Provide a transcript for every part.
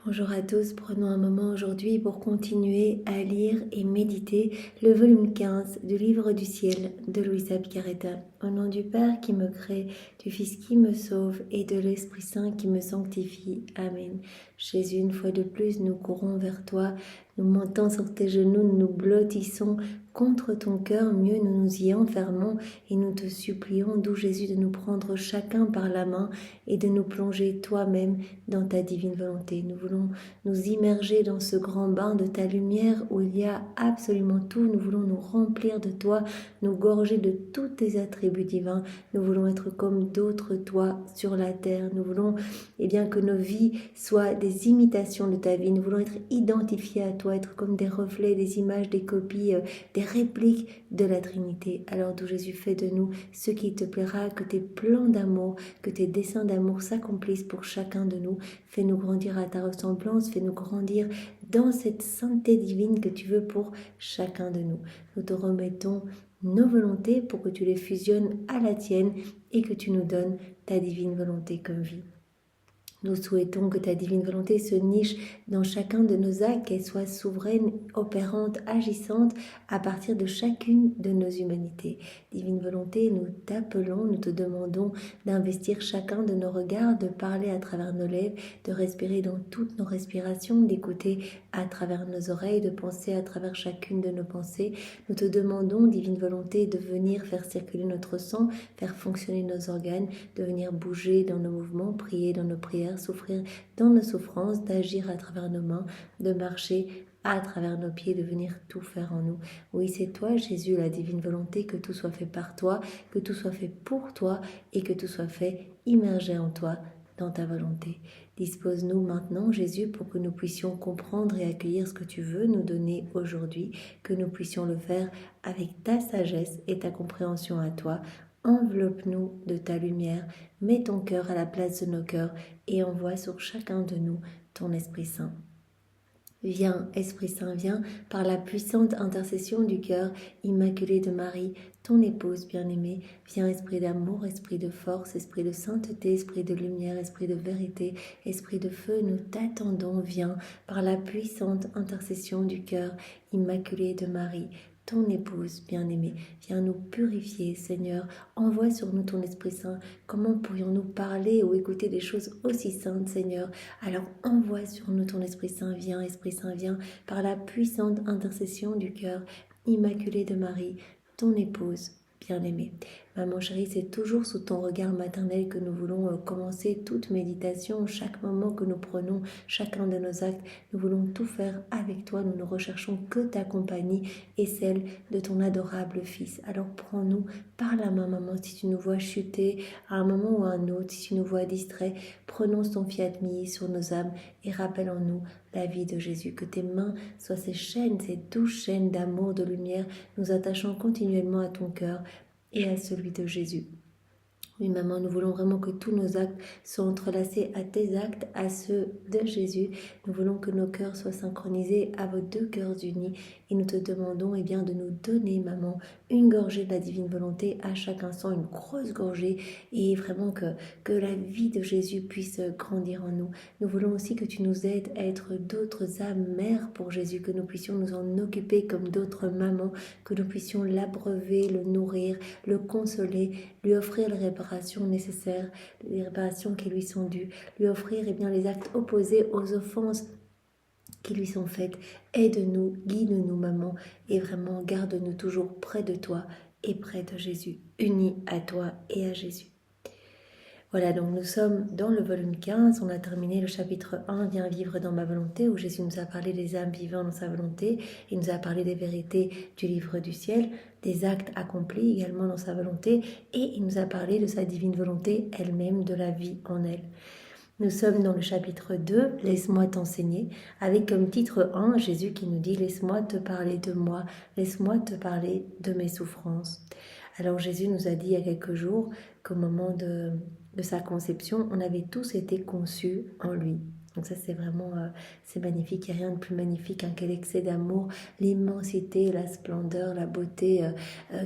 Bonjour à tous, prenons un moment aujourd'hui pour continuer à lire et méditer le volume 15 du Livre du ciel de Luisa Piccarreta. Au nom du Père qui me crée, du Fils qui me sauve et de l'Esprit Saint qui me sanctifie. Amen. Jésus, une fois de plus, nous courons vers toi, nous montons sur tes genoux, nous nous blottissons contre ton cœur, mieux nous nous y enfermons et nous te supplions, doux Jésus, de nous prendre chacun par la main et de nous plonger toi-même dans ta divine volonté. Nous voulons nous immerger dans ce grand bain de ta lumière où il y a absolument tout. Nous voulons nous remplir de toi, nous gorger de tous tes attributs divins. Nous voulons être comme d'autres toi sur la terre. Nous voulons que nos vies soient des imitations de ta vie. Nous voulons être identifiés à toi, être comme des reflets, des images, des copies, des répliques de la Trinité. Alors, d'où Jésus, fais de nous ce qui te plaira, que tes plans d'amour, que tes desseins d'amour s'accomplissent pour chacun de nous. Fais-nous grandir à ta ressemblance, fais-nous grandir dans cette sainteté divine que tu veux pour chacun de nous. Nous te remettons nos volontés pour que tu les fusionnes à la tienne et que tu nous donnes ta divine volonté comme vie. Nous souhaitons que ta divine volonté se niche dans chacun de nos actes, qu'elle soit souveraine, opérante, agissante à partir de chacune de nos humanités. Divine volonté, nous t'appelons, nous te demandons d'investir chacun de nos regards, de parler à travers nos lèvres, de respirer dans toutes nos respirations, d'écouter à travers nos oreilles, de penser à travers chacune de nos pensées. Nous te demandons, divine volonté, de venir faire circuler notre sang, faire fonctionner nos organes, de venir bouger dans nos mouvements, prier dans nos prières, souffrir dans nos souffrances, d'agir à travers nos mains, de marcher à travers nos pieds, de venir tout faire en nous. Oui, c'est toi, Jésus, la divine volonté, que tout soit fait par toi, que tout soit fait pour toi et que tout soit fait immergé en toi, dans ta volonté. Dispose-nous maintenant, Jésus, pour que nous puissions comprendre et accueillir ce que tu veux nous donner aujourd'hui, que nous puissions le faire avec ta sagesse et ta compréhension à toi. Enveloppe-nous de ta lumière, mets ton cœur à la place de nos cœurs et envoie sur chacun de nous ton Esprit Saint. Viens, Esprit Saint, viens, par la puissante intercession du cœur immaculé de Marie, ton épouse bien-aimée. Viens, Esprit d'amour, Esprit de force, Esprit de sainteté, Esprit de lumière, Esprit de vérité, Esprit de feu, nous t'attendons. Viens, par la puissante intercession du cœur immaculé de Marie, ton épouse bien-aimée. Viens nous purifier, Seigneur. Envoie sur nous ton Esprit Saint. Comment pourrions-nous parler ou écouter des choses aussi saintes, Seigneur? Alors envoie sur nous ton Esprit Saint. Viens, Esprit Saint, viens, par la puissante intercession du cœur immaculé de Marie, ton épouse bien-aimée. Maman chérie, c'est toujours sous ton regard maternel que nous voulons commencer toute méditation, chaque moment que nous prenons, chacun de nos actes. Nous voulons tout faire avec toi, nous ne recherchons que ta compagnie et celle de ton adorable Fils. Alors prends-nous par la main, maman, si tu nous vois chuter à un moment ou à un autre, si tu nous vois distraits, prononce ton fiat mi sur nos âmes et rappelle en nous la vie de Jésus. Que tes mains soient ces chaînes, ces douces chaînes d'amour, de lumière, nous attachant continuellement à ton cœur et à celui de Jésus. Oui, maman, nous voulons vraiment que tous nos actes soient entrelacés à tes actes, à ceux de Jésus. Nous voulons que nos cœurs soient synchronisés à vos deux cœurs unis. Et nous te demandons de nous donner, maman, une gorgée de la divine volonté à chaque instant, une grosse gorgée. Et vraiment que la vie de Jésus puisse grandir en nous. Nous voulons aussi que tu nous aides à être d'autres âmes mères pour Jésus, que nous puissions nous en occuper comme d'autres mamans, que nous puissions l'abreuver, le nourrir, le consoler, lui offrir les réparations nécessaires, les réparations qui lui sont dues, lui offrir les actes opposés aux offenses qui lui sont faites. Aide-nous, guide-nous, maman, et vraiment garde-nous toujours près de toi et près de Jésus, unis à toi et à Jésus. Voilà, donc nous sommes dans le volume 15, on a terminé le chapitre 1, Viens vivre dans ma volonté, où Jésus nous a parlé des âmes vivant dans sa volonté, il nous a parlé des vérités du livre du ciel, des actes accomplis également dans sa volonté, et il nous a parlé de sa divine volonté elle-même, de la vie en elle. Nous sommes dans le chapitre 2, Laisse-moi t'enseigner, avec comme titre 1, Jésus qui nous dit « Laisse-moi te parler de moi, laisse-moi te parler de mes souffrances ». Alors Jésus nous a dit il y a quelques jours qu'au moment de sa conception, on avait tous été conçus en lui. Donc ça c'est vraiment, c'est magnifique, il n'y a rien de plus magnifique qu'un excès d'amour, l'immensité, la splendeur, la beauté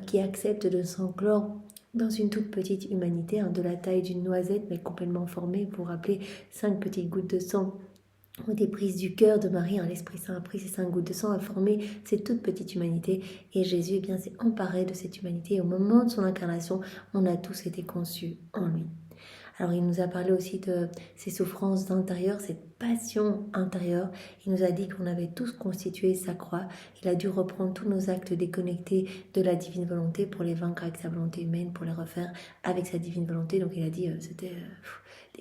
qui accepte de s'enclore dans une toute petite humanité, de la taille d'une noisette mais complètement formée, pour rappeler 5 petites gouttes de sang ont été prises du cœur de Marie. L'Esprit Saint a pris ces 5 gouttes de sang, a formé cette toute petite humanité. Et Jésus eh bien, s'est emparé de cette humanité. Et au moment de son incarnation, on a tous été conçus en lui. Alors il nous a parlé aussi de ses souffrances intérieures, cette passion intérieure. Il nous a dit qu'on avait tous constitué sa croix. Il a dû reprendre tous nos actes déconnectés de la divine volonté pour les vaincre avec sa volonté humaine, pour les refaire avec sa divine volonté. Donc il a dit c'était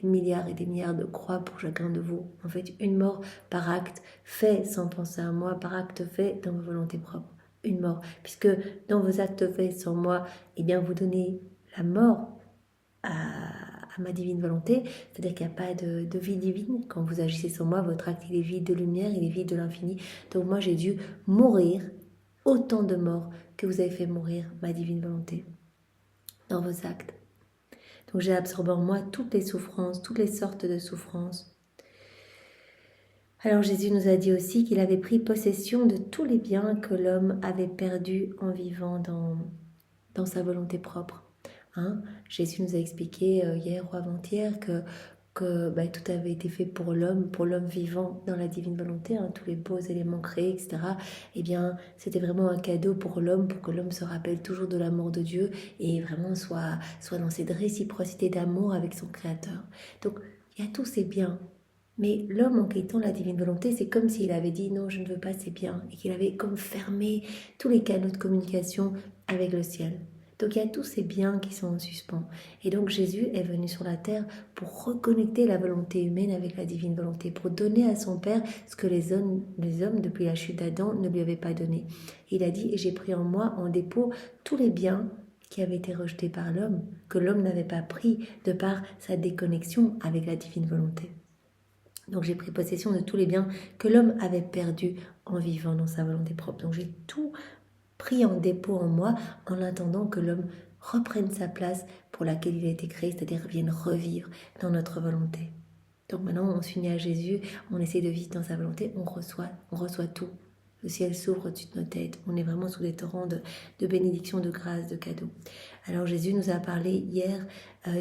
des milliards et des milliards de croix pour chacun de vous. En fait, une mort par acte fait sans penser à moi, par acte fait dans vos volontés propres. Une mort, puisque dans vos actes faits sans moi, eh bien vous donnez la mort à ma divine volonté, c'est-à-dire qu'il n'y a pas de vie divine. Quand vous agissez sur moi, votre acte il est vide de lumière, il est vide de l'infini. Donc moi j'ai dû mourir autant de morts que vous avez fait mourir ma divine volonté dans vos actes. Donc j'ai absorbé en moi toutes les souffrances, toutes les sortes de souffrances. Alors Jésus nous a dit aussi qu'il avait pris possession de tous les biens que l'homme avait perdus en vivant dans sa volonté propre. Jésus nous a expliqué hier ou avant-hier que tout avait été fait pour l'homme vivant dans la divine volonté, tous les beaux éléments créés, etc. Eh bien, c'était vraiment un cadeau pour l'homme, pour que l'homme se rappelle toujours de l'amour de Dieu et vraiment soit dans cette réciprocité d'amour avec son Créateur. Donc, il y a tous ces biens. Mais l'homme, en quittant la divine volonté, c'est comme s'il avait dit non, je ne veux pas ces biens, et qu'il avait comme fermé tous les canaux de communication avec le ciel. Donc il y a tous ces biens qui sont en suspens. Et donc Jésus est venu sur la terre pour reconnecter la volonté humaine avec la divine volonté, pour donner à son Père ce que les hommes depuis la chute d'Adam, ne lui avaient pas donné. Il a dit, et j'ai pris en moi en dépôt tous les biens qui avaient été rejetés par l'homme, que l'homme n'avait pas pris de par sa déconnexion avec la divine volonté. Donc j'ai pris possession de tous les biens que l'homme avait perdus en vivant dans sa volonté propre. Donc j'ai tout pris en dépôt en moi en attendant que l'homme reprenne sa place pour laquelle il a été créé, c'est-à-dire vienne revivre dans notre volonté. Donc maintenant on s'unit à Jésus, on essaie de vivre dans sa volonté, on reçoit tout. Le ciel s'ouvre au-dessus de nos têtes, on est vraiment sous des torrents de bénédictions, de grâces, de cadeaux. Alors Jésus nous a parlé hier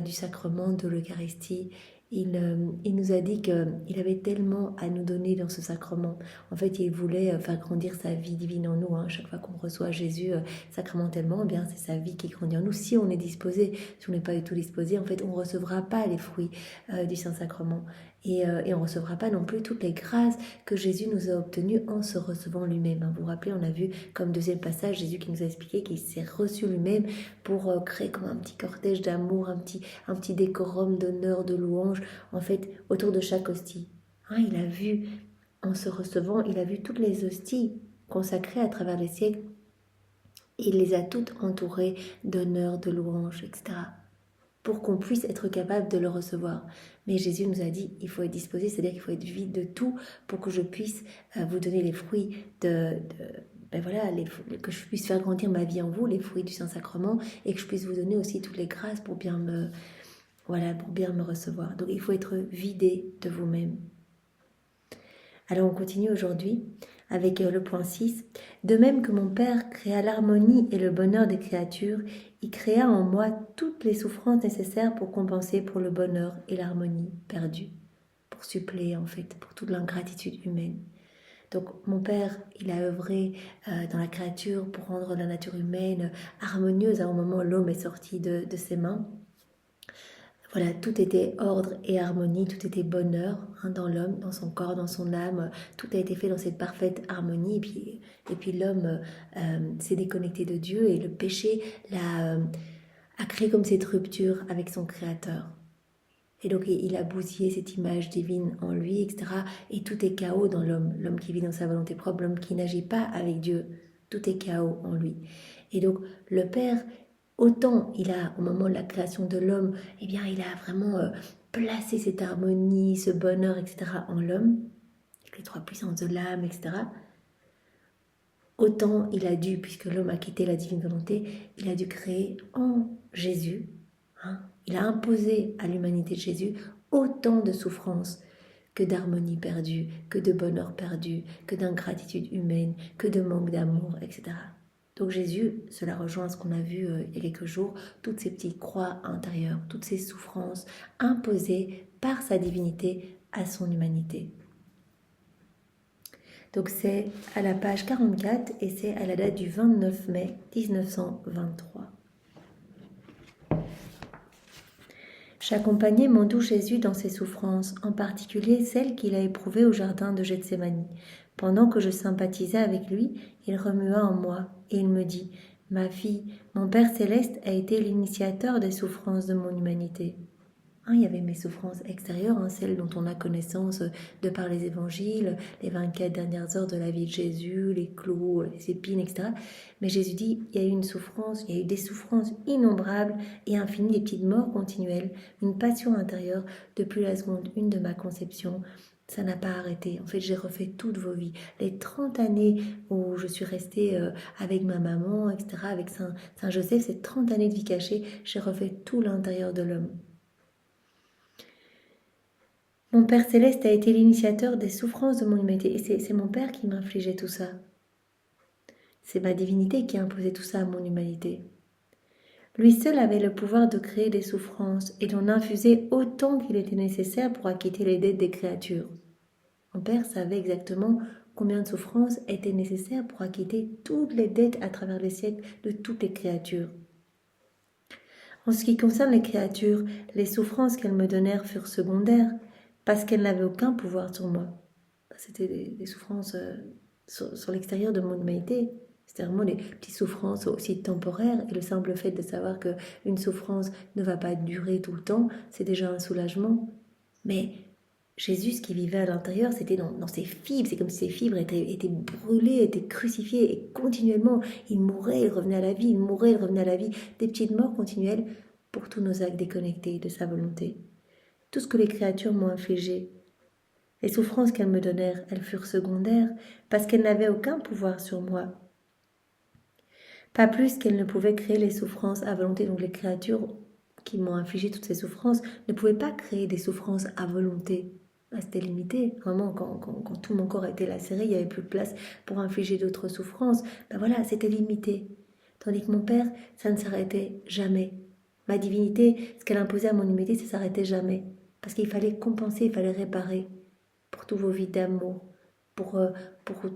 du sacrement de l'Eucharistie. Il nous a dit qu'il avait tellement à nous donner dans ce sacrement. En fait, il voulait faire grandir sa vie divine en nous. Chaque fois qu'on reçoit Jésus sacramentellement, eh bien, c'est sa vie qui grandit en nous. Si on est disposé, si on n'est pas du tout disposé, en fait, on ne recevra pas les fruits du Saint-Sacrement. Et on ne recevra pas non plus toutes les grâces que Jésus nous a obtenues en se recevant lui-même. Vous vous rappelez, on a vu comme deuxième passage Jésus qui nous a expliqué qu'il s'est reçu lui-même pour créer comme un petit cortège d'amour, un petit décorum d'honneur, de louange, en fait, autour de chaque hostie. Il a vu, en se recevant, il a vu toutes les hosties consacrées à travers les siècles. Et il les a toutes entourées d'honneur, de louange, etc. pour qu'on puisse être capable de le recevoir. Mais Jésus nous a dit, il faut être disposé, c'est-à-dire qu'il faut être vide de tout pour que je puisse vous donner les fruits que je puisse faire grandir ma vie en vous, les fruits du Saint-Sacrement, et que je puisse vous donner aussi toutes les grâces pour bien me recevoir. Donc il faut être vidé de vous-même. Alors on continue aujourd'hui avec le point 6. De même que mon Père créa l'harmonie et le bonheur des créatures, il créa en moi toutes les souffrances nécessaires pour compenser pour le bonheur et l'harmonie perdus, pour suppléer en fait, pour toute l'ingratitude humaine. Donc mon Père, il a œuvré dans la créature pour rendre la nature humaine harmonieuse à un moment où l'homme est sorti de ses mains. Voilà, tout était ordre et harmonie, tout était bonheur dans l'homme, dans son corps, dans son âme. Tout a été fait dans cette parfaite harmonie. Et puis l'homme s'est déconnecté de Dieu et le péché a créé comme cette rupture avec son Créateur. Et donc il a bousillé cette image divine en lui, etc. Et tout est chaos dans l'homme. L'homme qui vit dans sa volonté propre, l'homme qui n'agit pas avec Dieu. Tout est chaos en lui. Et donc le Père... Autant il a, au moment de la création de l'homme, eh bien, il a vraiment placé cette harmonie, ce bonheur, etc. en l'homme, avec les 3 puissances de l'âme, etc. Autant il a dû, puisque l'homme a quitté la divine volonté, il a dû créer en Jésus, il a imposé à l'humanité de Jésus autant de souffrances que d'harmonie perdue, que de bonheur perdu, que d'ingratitude humaine, que de manque d'amour, etc. Donc Jésus, cela rejoint ce qu'on a vu il y a quelques jours, toutes ces petites croix intérieures, toutes ces souffrances imposées par sa divinité à son humanité. Donc c'est à la page 44 et c'est à la date du 29 mai 1923. J'accompagnais mon doux Jésus dans ses souffrances, en particulier celles qu'il a éprouvées au jardin de Gethsémani. Pendant que je sympathisais avec lui, il remua en moi et il me dit « Ma fille, mon Père céleste a été l'initiateur des souffrances de mon humanité. » Il y avait mes souffrances extérieures, celles dont on a connaissance de par les évangiles, les 24 dernières heures de la vie de Jésus, les clous, les épines, etc. Mais Jésus dit, il y a eu une souffrance, il y a eu des souffrances innombrables et infinies, des petites morts continuelles, une passion intérieure depuis la seconde une de ma conception. Ça n'a pas arrêté. En fait, j'ai refait toutes vos vies. Les 30 années où je suis restée avec ma maman, etc., avec Saint Joseph, ces 30 années de vie cachée, j'ai refait tout l'intérieur de l'homme. Mon Père céleste a été l'initiateur des souffrances de mon humanité. Et c'est mon Père qui m'infligeait tout ça. C'est ma divinité qui a imposé tout ça à mon humanité. Lui seul avait le pouvoir de créer des souffrances et d'en infuser autant qu'il était nécessaire pour acquitter les dettes des créatures. Mon Père savait exactement combien de souffrances étaient nécessaires pour acquitter toutes les dettes à travers les siècles de toutes les créatures. En ce qui concerne les créatures, les souffrances qu'elles me donnèrent furent secondaires, parce qu'elle n'avait aucun pouvoir sur moi. C'était des souffrances sur l'extérieur de mon humanité. C'était vraiment des petites souffrances aussi temporaires. Et le simple fait de savoir qu'une souffrance ne va pas durer tout le temps, c'est déjà un soulagement. Mais Jésus, ce qui vivait à l'intérieur, c'était dans ses fibres. C'est comme si ses fibres étaient brûlées, étaient crucifiées. Et continuellement, il mourait, il revenait à la vie, il mourait, il revenait à la vie. Des petites morts continuelles pour tous nos actes déconnectés de sa volonté. Tout ce que les créatures m'ont infligé. Les souffrances qu'elles me donnèrent, elles furent secondaires, parce qu'elles n'avaient aucun pouvoir sur moi. Pas plus qu'elles ne pouvaient créer les souffrances à volonté. Donc les créatures qui m'ont infligé toutes ces souffrances ne pouvaient pas créer des souffrances à volonté. C'était limité. Vraiment, quand tout mon corps était lacéré, il n'y avait plus de place pour infliger d'autres souffrances. Voilà, c'était limité. Tandis que mon Père, ça ne s'arrêtait jamais. Ma divinité, ce qu'elle imposait à mon humanité, ça ne s'arrêtait jamais. Parce qu'il fallait compenser, il fallait réparer pour tous vos vides d'amour, pour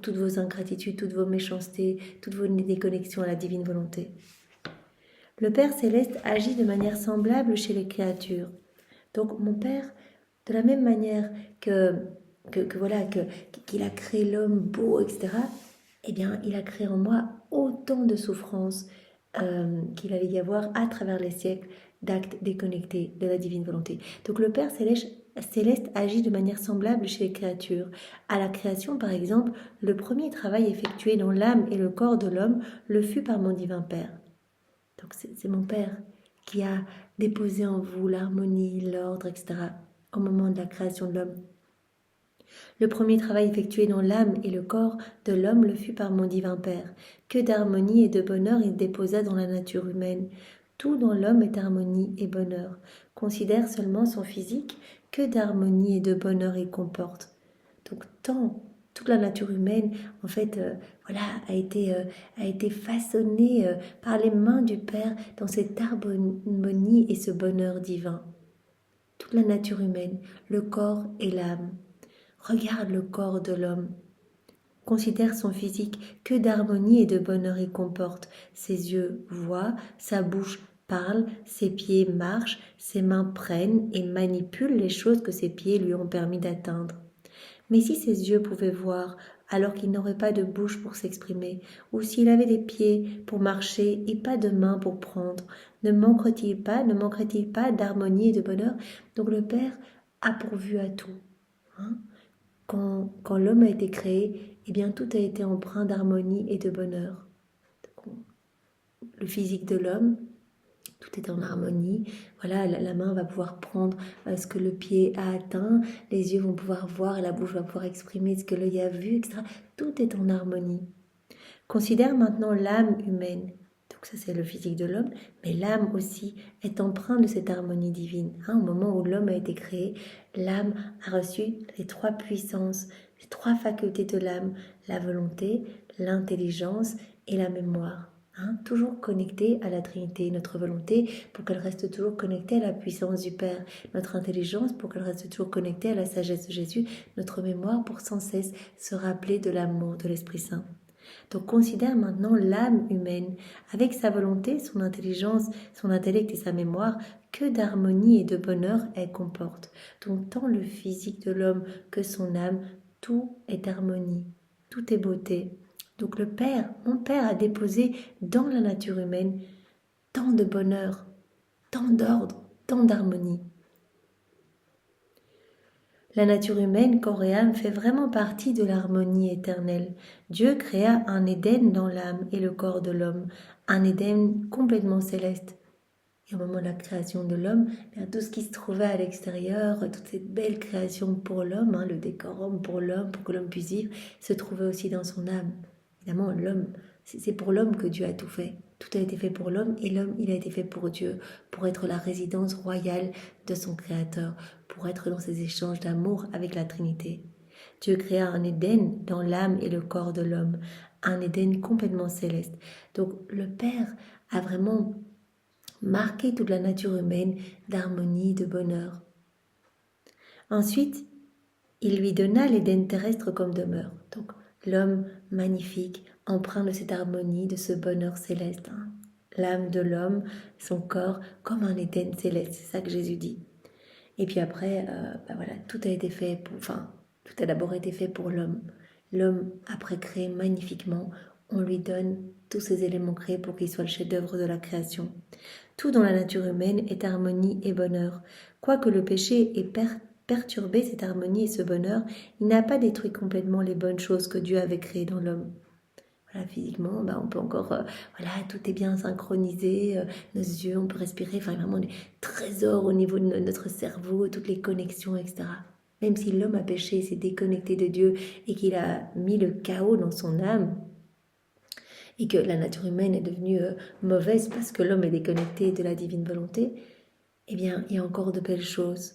toutes vos ingratitudes, toutes vos méchancetés, toutes vos déconnexions à la divine volonté. Le Père céleste agit de manière semblable chez les créatures. Donc mon Père, de la même manière qu'il a créé l'homme beau, etc., eh bien, il a créé en moi autant de souffrances qu'il allait y avoir à travers les siècles d'actes déconnectés de la divine volonté. Donc le Père céleste agit de manière semblable chez les créatures. À la création, par exemple, le premier travail effectué dans l'âme et le corps de l'homme le fut par mon divin Père. Donc c'est mon Père qui a déposé en vous l'harmonie, l'ordre, etc., au moment de la création de l'homme. Le premier travail effectué dans l'âme et le corps de l'homme le fut par mon divin Père. Que d'harmonie et de bonheur il déposa dans la nature humaine. Tout dans l'homme est harmonie et bonheur. Considère seulement son physique, que d'harmonie et de bonheur il comporte. Donc toute la nature humaine, en fait, a été façonnée par les mains du Père dans cette harmonie et ce bonheur divin. Toute la nature humaine, le corps et l'âme. Regarde le corps de l'homme. Considère son physique, que d'harmonie et de bonheur il comporte. Ses yeux voient, sa bouche parle, ses pieds marchent, ses mains prennent et manipulent les choses que ses pieds lui ont permis d'atteindre. Mais si ses yeux pouvaient voir, alors qu'il n'aurait pas de bouche pour s'exprimer, ou s'il avait des pieds pour marcher et pas de mains pour prendre, ne manquerait-il pas d'harmonie et de bonheur? Donc le Père a pourvu à tout. Quand l'homme a été créé, eh bien tout a été empreint d'harmonie et de bonheur. Le physique de l'homme, tout est en harmonie. Voilà, la main va pouvoir prendre ce que le pied a atteint, les yeux vont pouvoir voir et la bouche va pouvoir exprimer ce que l'œil a vu, etc. Tout est en harmonie. Considère maintenant l'âme humaine. Donc ça c'est le physique de l'homme, mais l'âme aussi est empreinte de cette harmonie divine. Au moment où l'homme a été créé, l'âme a reçu les trois puissances, les trois facultés de l'âme, la volonté, l'intelligence et la mémoire. Toujours connecté à la Trinité, notre volonté pour qu'elle reste toujours connectée à la puissance du Père, notre intelligence pour qu'elle reste toujours connectée à la sagesse de Jésus, notre mémoire pour sans cesse se rappeler de l'amour de l'Esprit Saint. Donc considère maintenant l'âme humaine, avec sa volonté, son intelligence, son intellect et sa mémoire, que d'harmonie et de bonheur elle comporte. Donc tant le physique de l'homme que son âme, tout est harmonie, tout est beauté. Donc le Père, mon Père a déposé dans la nature humaine tant de bonheur, tant d'ordre, tant d'harmonie. La nature humaine, corps et âme, fait vraiment partie de l'harmonie éternelle. Dieu créa un Éden dans l'âme et le corps de l'homme, un Éden complètement céleste. Et au moment de la création de l'homme, tout ce qui se trouvait à l'extérieur, toute cette belle création pour l'homme, le décorum pour l'homme, pour que l'homme puisse vivre, se trouvait aussi dans son âme. Évidemment, l'homme, c'est pour l'homme que Dieu a tout fait. Tout a été fait pour l'homme et l'homme, il a été fait pour Dieu, pour être la résidence royale de son Créateur, pour être dans ces échanges d'amour avec la Trinité. Dieu créa un Éden dans l'âme et le corps de l'homme, un Éden complètement céleste. Donc le Père a vraiment marqué toute la nature humaine d'harmonie, de bonheur. Ensuite, il lui donna l'Éden terrestre comme demeure. Donc l'homme magnifique, empreint de cette harmonie, de ce bonheur céleste. L'âme de l'homme, son corps, comme un Éden céleste. C'est ça que Jésus dit. Et puis après, tout a été fait tout a d'abord été fait pour l'homme. L'homme, après créé magnifiquement, on lui donne tous ces éléments créés pour qu'il soit le chef-d'œuvre de la création. Tout dans la nature humaine est harmonie et bonheur. Quoique le péché ait perturbé cette harmonie et ce bonheur, il n'a pas détruit complètement les bonnes choses que Dieu avait créées dans l'homme. Voilà, physiquement, on peut encore, tout est bien synchronisé, nos yeux, on peut respirer, vraiment des trésors au niveau de notre cerveau, toutes les connexions, etc. Même si l'homme a péché, s'est déconnecté de Dieu et qu'il a mis le chaos dans son âme, et que la nature humaine est devenue mauvaise parce que l'homme est déconnecté de la divine volonté, il y a encore de belles choses.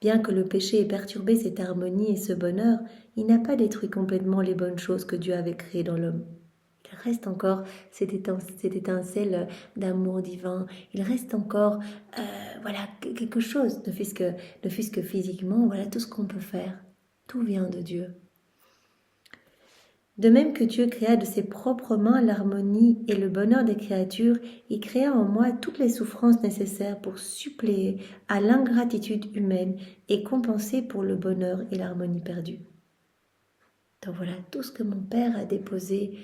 Bien que le péché ait perturbé cette harmonie et ce bonheur, il n'a pas détruit complètement les bonnes choses que Dieu avait créées dans l'homme. Il reste encore cette étincelle d'amour divin. Il reste encore quelque chose, ne fût-ce que physiquement, tout ce qu'on peut faire. Tout vient de Dieu. De même que Dieu créa de ses propres mains l'harmonie et le bonheur des créatures, il créa en moi toutes les souffrances nécessaires pour suppléer à l'ingratitude humaine et compenser pour le bonheur et l'harmonie perdue. Donc voilà tout ce que mon Père a déposé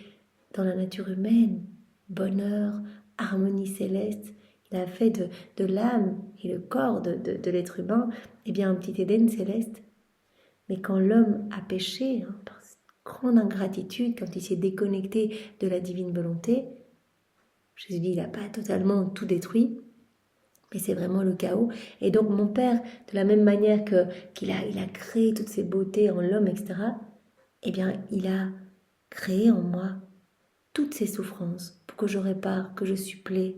dans la nature humaine, bonheur, harmonie céleste. Il a fait de l'âme et le corps de l'être humain un petit Éden céleste. Mais quand l'homme a péché, par grande ingratitude, quand il s'est déconnecté de la divine volonté, Jésus dit, il n'a pas totalement tout détruit, mais c'est vraiment le chaos. Et donc mon Père, de la même manière qu'il a créé toutes ces beautés en l'homme, etc., il a créé en moi toutes ces souffrances pour que je répare, que je supplée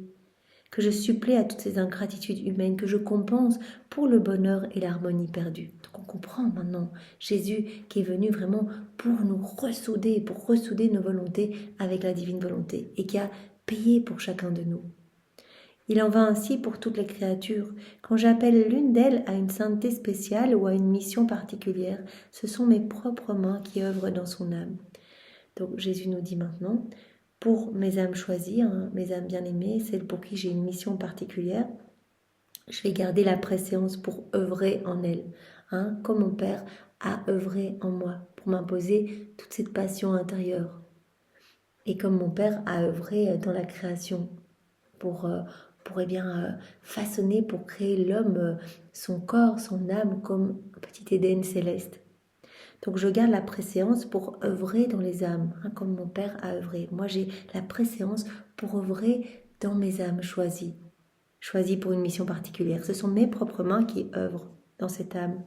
à toutes ces ingratitudes humaines, que je compense pour le bonheur et l'harmonie perdue. Donc on comprend maintenant Jésus qui est venu vraiment pour nous ressouder, pour ressouder nos volontés avec la divine volonté et qui a payé pour chacun de nous. Il en va ainsi pour toutes les créatures. Quand j'appelle l'une d'elles à une sainteté spéciale ou à une mission particulière, ce sont mes propres mains qui œuvrent dans son âme. Donc Jésus nous dit maintenant, pour mes âmes choisies, mes âmes bien-aimées, celles pour qui j'ai une mission particulière, je vais garder la préséance pour œuvrer en elles, comme mon Père a œuvré en moi, pour m'imposer toute cette passion intérieure. Et comme mon Père a œuvré dans la création, pour façonner, pour créer l'homme, son corps, son âme, comme un petit Éden céleste. Donc je garde la préséance pour œuvrer dans les âmes, comme mon Père a œuvré. Moi j'ai la préséance pour œuvrer dans mes âmes choisies pour une mission particulière. Ce sont mes propres mains qui œuvrent dans cette âme,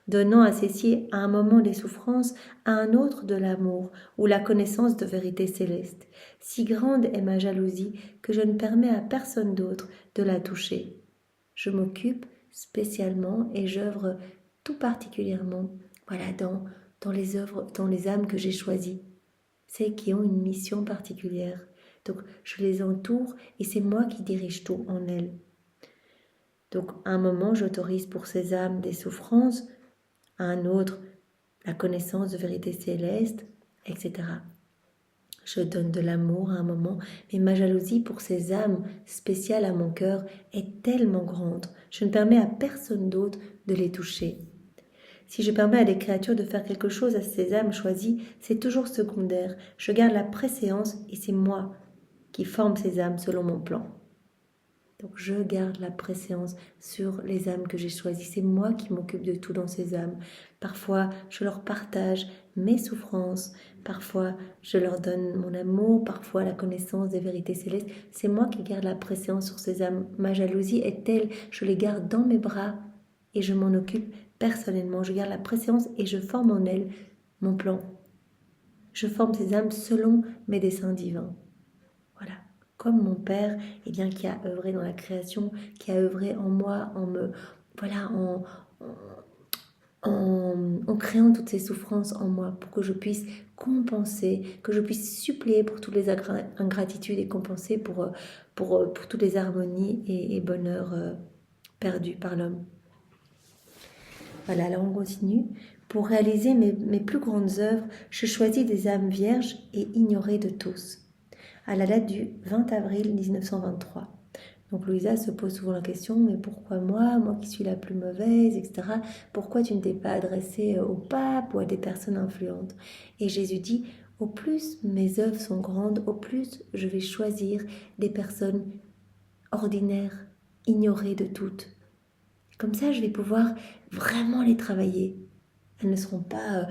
donnant à ceci à un moment des souffrances, à un autre de l'amour ou la connaissance de vérité céleste. Si grande est ma jalousie que je ne permets à personne d'autre de la toucher. Je m'occupe spécialement et j'œuvre tout particulièrement dans les âmes que j'ai choisies, celles qui ont une mission particulière, Donc je les entoure et c'est moi qui dirige tout en elles. Donc à un moment, j'autorise pour ces âmes des souffrances, à un autre, la connaissance de vérité céleste, etc. Je donne de l'amour à un moment, mais ma jalousie pour ces âmes spéciales à mon cœur est tellement grande. Je ne permets à personne d'autre de les toucher. Si je permets à des créatures de faire quelque chose à ces âmes choisies, c'est toujours secondaire. Je garde la préséance et c'est moi qui forme ces âmes selon mon plan. Donc je garde la préséance sur les âmes que j'ai choisies. C'est moi qui m'occupe de tout dans ces âmes. Parfois, je leur partage mes souffrances. Parfois, je leur donne mon amour. Parfois, la connaissance des vérités célestes. C'est moi qui garde la préséance sur ces âmes. Ma jalousie est telle, je les garde dans mes bras et je m'en occupe personnellement. Je garde la préséance et je forme en elles mon plan. Je forme ces âmes selon mes desseins divins. Voilà. Comme mon Père, qui a œuvré dans la création, qui a œuvré en moi, en créant toutes ces souffrances en moi, pour que je puisse compenser, que je puisse suppléer pour toutes les ingratitudes et compenser pour toutes les harmonies et bonheurs perdus par l'homme. Voilà, alors on continue. Pour réaliser mes plus grandes œuvres, je choisis des âmes vierges et ignorées de tous. À la date du 20 avril 1923. Donc Louisa se pose souvent la question, mais pourquoi moi qui suis la plus mauvaise, etc. Pourquoi tu ne t'es pas adressée au pape ou à des personnes influentes? Et Jésus dit, au plus mes œuvres sont grandes, au plus je vais choisir des personnes ordinaires, ignorées de toutes. Comme ça, je vais pouvoir vraiment les travailler. Elles ne seront pas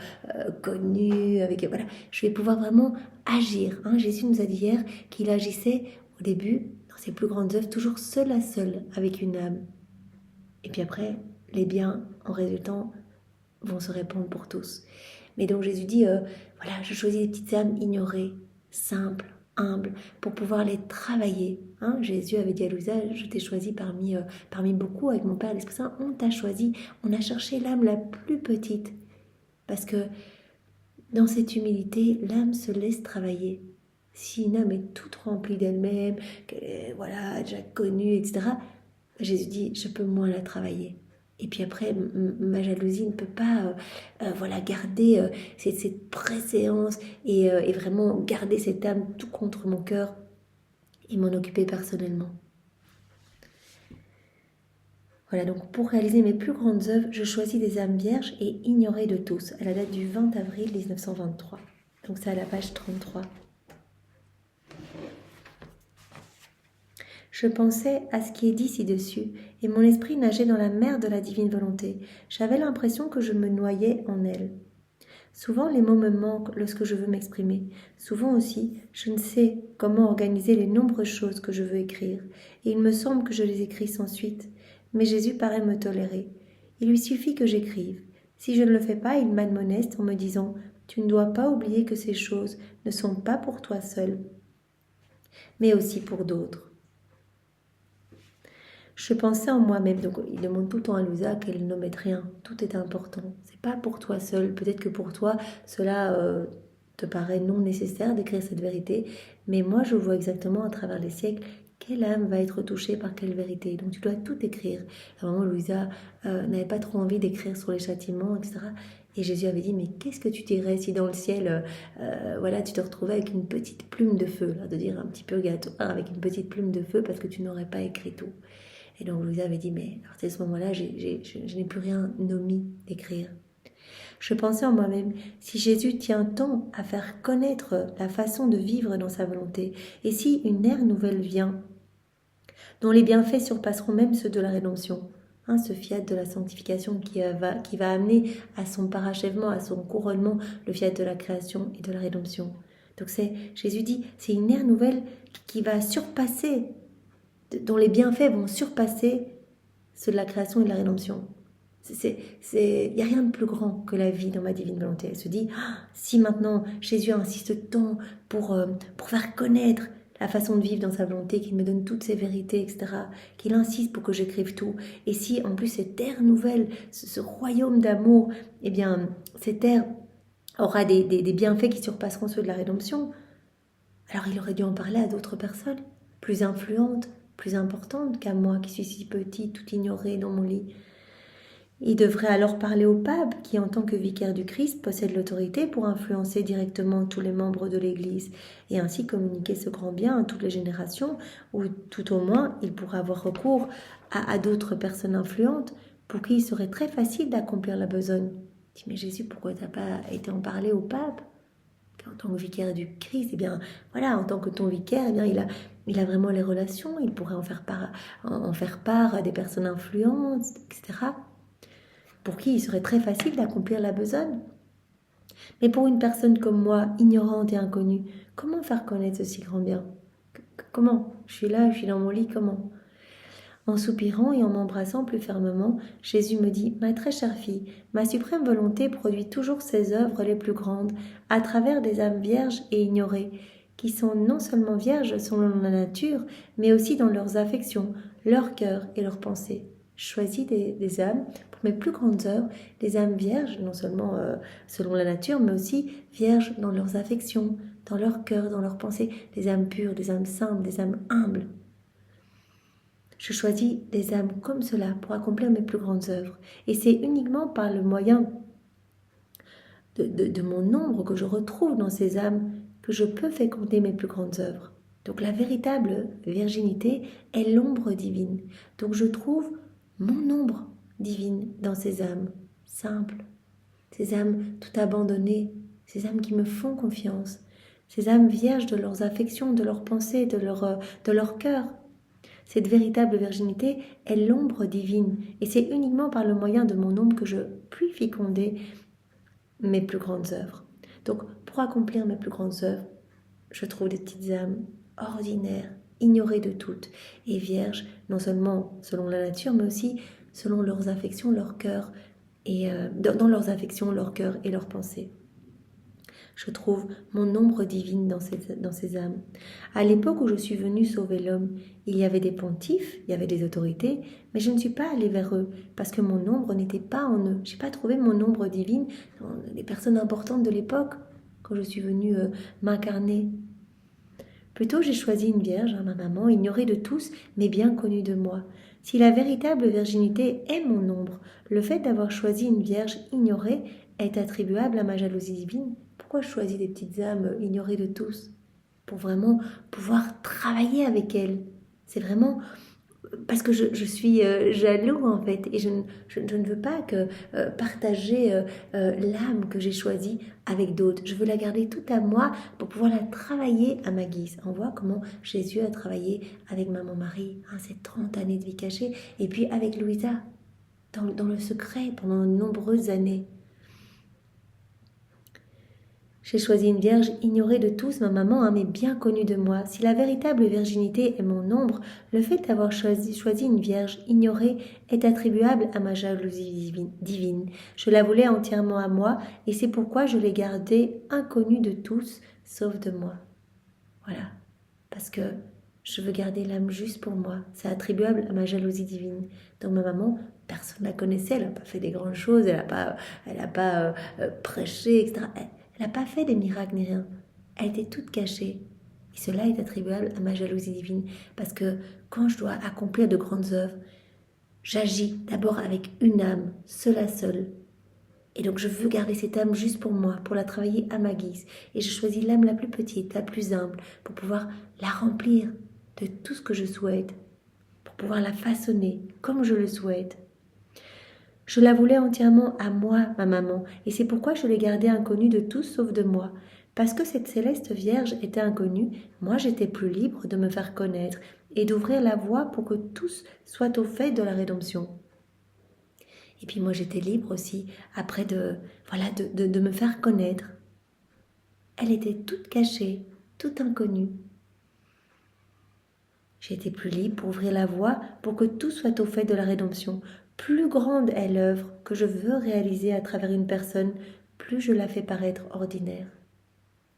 connues. Voilà. Je vais pouvoir vraiment agir. Jésus nous a dit hier qu'il agissait au début, dans ses plus grandes œuvres, toujours seul à seul avec une âme. Et puis après, les biens, en résultant, vont se répandre pour tous. Mais donc Jésus dit, je choisis des petites âmes ignorées, simples, humbles, pour pouvoir les travailler. Jésus avait dit à Louisa, je t'ai choisi parmi beaucoup avec mon Père l'Esprit Saint, on t'a choisi, on a cherché l'âme la plus petite. Parce que dans cette humilité, l'âme se laisse travailler. Si une âme est toute remplie d'elle-même, qu'elle est déjà connue, etc., Jésus dit, je peux moins la travailler. Et puis après, ma jalousie ne peut pas garder cette préséance et vraiment garder cette âme tout contre mon cœur et m'en occuper personnellement. Voilà, donc pour réaliser mes plus grandes œuvres, je choisis des âmes vierges et ignorées de tous, à la date du 20 avril 1923. Donc c'est à la page 33. Je pensais à ce qui est dit ci-dessus, et mon esprit nageait dans la mer de la divine volonté. J'avais l'impression que je me noyais en elle. Souvent, les mots me manquent lorsque je veux m'exprimer. Souvent aussi, je ne sais comment organiser les nombreuses choses que je veux écrire, et il me semble que je les écris sans suite. Mais Jésus paraît me tolérer. Il lui suffit que j'écrive. Si je ne le fais pas, il m'admoneste en me disant « Tu ne dois pas oublier que ces choses ne sont pas pour toi seul, mais aussi pour d'autres. » Je pensais en moi-même, donc il demande tout le temps à Louisa qu'elle n'omette rien, tout est important, c'est pas pour toi seul, peut-être que pour toi cela te paraît non nécessaire d'écrire cette vérité, mais moi je vois exactement à travers les siècles quelle âme va être touchée par quelle vérité, donc tu dois tout écrire. À un moment Louisa n'avait pas trop envie d'écrire sur les châtiments, etc. Et Jésus avait dit, mais qu'est-ce que tu dirais si dans le ciel, tu te retrouvais avec une petite plume de feu, de dire un petit peu gâteau, avec une petite plume de feu parce que tu n'aurais pas écrit tout. Et donc Louisa avait dit, mais à partir de ce moment-là, je n'ai plus rien omis d'écrire. Je pensais en moi-même, si Jésus tient tant à faire connaître la façon de vivre dans sa volonté, et si une ère nouvelle vient, dont les bienfaits surpasseront même ceux de la rédemption, ce fiat de la sanctification qui va amener à son parachèvement, à son couronnement, le fiat de la création et de la rédemption. Donc Jésus dit, c'est une ère nouvelle qui va surpasser, dont les bienfaits vont surpasser ceux de la création et de la rédemption. Il n'y a rien de plus grand que la vie dans ma divine volonté. Elle se dit, si maintenant Jésus insiste tant pour faire connaître la façon de vivre dans sa volonté, qu'il me donne toutes ses vérités, etc., qu'il insiste pour que j'écrive tout, et si en plus cette ère nouvelle, ce royaume d'amour, cette ère aura des bienfaits qui surpasseront ceux de la rédemption, Alors il aurait dû en parler à d'autres personnes, plus influentes, plus importantes qu'à moi qui suis si petite, tout ignorée dans mon lit. Il devrait alors parler au pape qui, en tant que vicaire du Christ, possède l'autorité pour influencer directement tous les membres de l'Église et ainsi communiquer ce grand bien à toutes les générations, ou tout au moins il pourrait avoir recours à d'autres personnes influentes pour qui il serait très facile d'accomplir la besogne. Je dis, mais Jésus, pourquoi tu n'as pas été en parler au pape? En tant que vicaire du Christ, eh bien, voilà, en tant que ton vicaire, eh bien, il a vraiment les relations, il pourrait en faire part à des personnes influentes, etc., pour qui il serait très facile d'accomplir la besogne. Mais pour une personne comme moi, ignorante et inconnue, comment faire connaître ce si grand bien? Comment? Je suis là, je suis dans mon lit, comment? En soupirant et en m'embrassant plus fermement, Jésus me dit, ma très chère fille, ma suprême volonté produit toujours ses œuvres les plus grandes à travers des âmes vierges et ignorées, qui sont non seulement vierges selon la nature, mais aussi dans leurs affections, leur cœur et leurs pensées. Je choisis des âmes pour mes plus grandes œuvres, des âmes vierges, non seulement selon la nature, mais aussi vierges dans leurs affections, dans leur cœur, dans leurs pensées, des âmes pures, des âmes simples, des âmes humbles. Je choisis des âmes comme cela pour accomplir mes plus grandes œuvres. Et c'est uniquement par le moyen de mon ombre que je retrouve dans ces âmes que je peux féconder mes plus grandes œuvres. Donc la véritable virginité est l'ombre divine. Donc je trouve mon ombre divine dans ces âmes simples, ces âmes tout abandonnées, ces âmes qui me font confiance, ces âmes vierges de leurs affections, de leurs pensées, de leur cœur. Cette véritable virginité est l'ombre divine, et c'est uniquement par le moyen de mon ombre que je puis féconder mes plus grandes œuvres. Donc, pour accomplir mes plus grandes œuvres, je trouve des petites âmes ordinaires, ignorées de toutes, et vierges, non seulement selon la nature, mais aussi selon leurs affections, leur cœur, et dans leurs affections, leur cœur et leurs pensées. Je trouve mon ombre divine dans ces âmes. À l'époque où je suis venue sauver l'homme, il y avait des pontifes, il y avait des autorités, mais je ne suis pas allée vers eux parce que mon ombre n'était pas en eux. Je n'ai pas trouvé mon ombre divine dans les personnes importantes de l'époque quand je suis venue m'incarner. Plutôt, j'ai choisi une vierge, ma maman, ignorée de tous, mais bien connue de moi. Si la véritable virginité est mon ombre, le fait d'avoir choisi une vierge ignorée est attribuable à ma jalousie divine. Pourquoi je choisis des petites âmes ignorées de tous? Pour vraiment pouvoir travailler avec elles. C'est vraiment parce que je suis jaloux en fait et je ne veux pas que partager l'âme que j'ai choisie avec d'autres. Je veux la garder toute à moi pour pouvoir la travailler à ma guise. On voit comment Jésus a travaillé avec Maman Marie, ces 30 années de vie cachée, et puis avec Louisa, dans le secret pendant de nombreuses années. J'ai choisi une vierge ignorée de tous, ma maman, mais bien connue de moi. Si la véritable virginité est mon ombre, le fait d'avoir choisi une vierge ignorée est attribuable à ma jalousie divine. Je la voulais entièrement à moi, et c'est pourquoi je l'ai gardée inconnue de tous, sauf de moi. Voilà, parce que je veux garder l'âme juste pour moi. C'est attribuable à ma jalousie divine. Donc ma maman, personne ne la connaissait, elle n'a pas fait des grandes choses, elle n'a pas prêché, etc. Elle n'a pas fait des miracles ni rien. Elle était toute cachée. Et cela est attribuable à ma jalousie divine. Parce que quand je dois accomplir de grandes œuvres, j'agis d'abord avec une âme, seule. Et donc je veux garder cette âme juste pour moi, pour la travailler à ma guise. Et je choisis l'âme la plus petite, la plus humble, pour pouvoir la remplir de tout ce que je souhaite, pour pouvoir la façonner comme je le souhaite. Je la voulais entièrement à moi, ma maman, et c'est pourquoi je l'ai gardée inconnue de tous sauf de moi. Parce que cette céleste Vierge était inconnue, moi j'étais plus libre de me faire connaître et d'ouvrir la voie pour que tous soient au fait de la rédemption. Et puis moi j'étais libre aussi, après de me faire connaître. Elle était toute cachée, toute inconnue. J'ai été plus libre pour ouvrir la voie pour que tout soit au fait de la rédemption. Plus grande est l'œuvre que je veux réaliser à travers une personne, plus je la fais paraître ordinaire.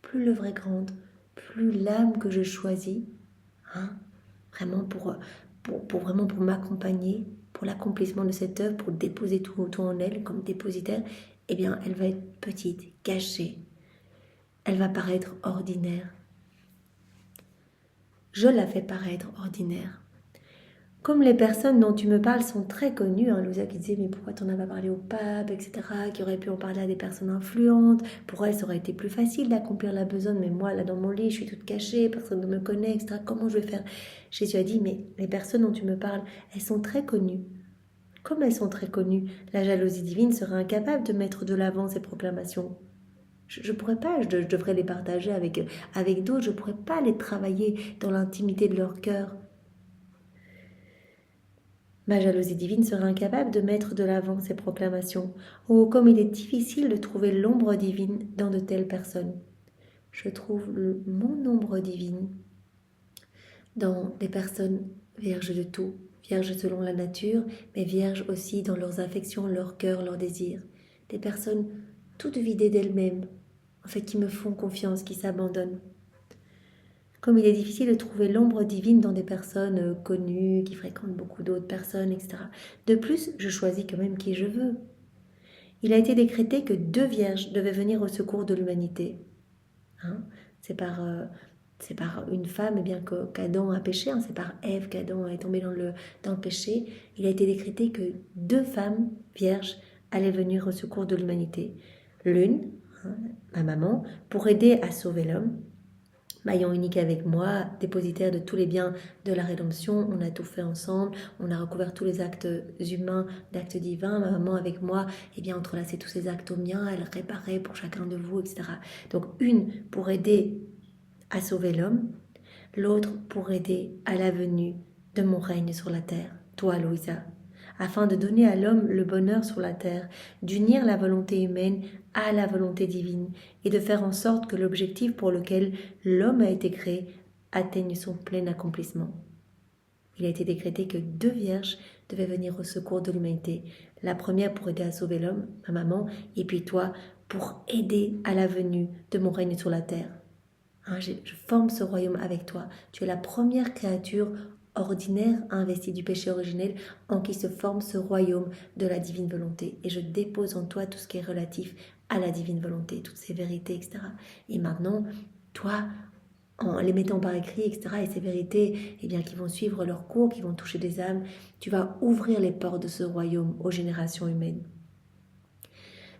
Plus l'œuvre est grande, plus l'âme que je choisis, vraiment pour m'accompagner, pour l'accomplissement de cette œuvre, pour déposer tout en elle comme dépositaire, eh bien elle va être petite, cachée. Elle va paraître ordinaire. je la fais paraître ordinaire. Comme les personnes dont tu me parles sont très connues, Louisa qui disait mais pourquoi tu n'en as pas parlé au pape, etc., qui aurait pu en parler à des personnes influentes, pour elle ça aurait été plus facile d'accomplir la besogne, mais moi là dans mon lit je suis toute cachée, personne ne me connaît, etc., comment je vais faire? Jésus a dit mais les personnes dont tu me parles, elles sont très connues. Comme elles sont très connues, la jalousie divine serait incapable de mettre de l'avant ces proclamations. Je ne pourrais pas, je devrais les partager avec d'autres, je ne pourrais pas les travailler dans l'intimité de leur cœur. Ma jalousie divine serait incapable de mettre de l'avant ces proclamations. Oh, comme il est difficile de trouver l'ombre divine dans de telles personnes. Je trouve mon ombre divine dans des personnes vierges de tout, vierges selon la nature, mais vierges aussi dans leurs affections, leur cœur, leurs désirs. Des personnes toutes vidées d'elles-mêmes, en fait, qui me font confiance, qui s'abandonnent. Comme il est difficile de trouver l'ombre divine dans des personnes connues, qui fréquentent beaucoup d'autres personnes, etc. De plus, je choisis quand même qui je veux. Il a été décrété que 2 vierges devaient venir au secours de l'humanité. C'est par une femme qu'Adam a péché, c'est par Ève qu'Adam est tombé dans le péché. Il a été décrété que 2 femmes vierges allaient venir au secours de l'humanité. L'une, ma maman, pour aider à sauver l'homme, maillon unique avec moi, dépositaire de tous les biens de la rédemption, on a tout fait ensemble, on a recouvert tous les actes humains, d'actes divins, ma maman avec moi, entrelaçait tous ces actes aux miens, elle réparait pour chacun de vous, etc. Donc une pour aider à sauver l'homme, l'autre pour aider à la venue de mon règne sur la terre, toi Louisa, afin de donner à l'homme le bonheur sur la terre, d'unir la volonté humaine à la volonté divine et de faire en sorte que l'objectif pour lequel l'homme a été créé atteigne son plein accomplissement. Il a été décrété que 2 vierges devaient venir au secours de l'humanité. La première pour aider à sauver l'homme, ma maman, et puis toi pour aider à la venue de mon règne sur la terre. Je forme ce royaume avec toi. Tu es la première créature ordinaire investie du péché originel en qui se forme ce royaume de la divine volonté. Et je dépose en toi tout ce qui est relatif à la divine volonté, toutes ces vérités, etc. Et maintenant, toi, en les mettant par écrit, etc., et ces vérités qui vont suivre leur cours, qui vont toucher des âmes, tu vas ouvrir les portes de ce royaume aux générations humaines.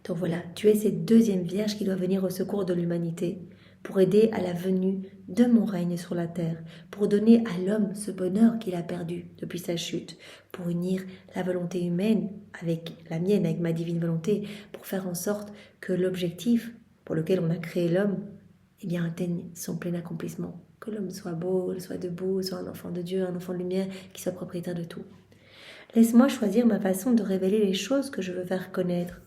Donc voilà, tu es cette 2e vierge qui doit venir au secours de l'humanité pour aider à la venue de mon règne sur la terre, pour donner à l'homme ce bonheur qu'il a perdu depuis sa chute, pour unir la volonté humaine avec la mienne, avec ma divine volonté, pour faire en sorte que l'objectif pour lequel on a créé l'homme, atteigne son plein accomplissement. Que l'homme soit beau, soit debout, soit un enfant de Dieu, un enfant de lumière, qui soit propriétaire de tout. Laisse-moi choisir ma façon de révéler les choses que je veux faire connaître.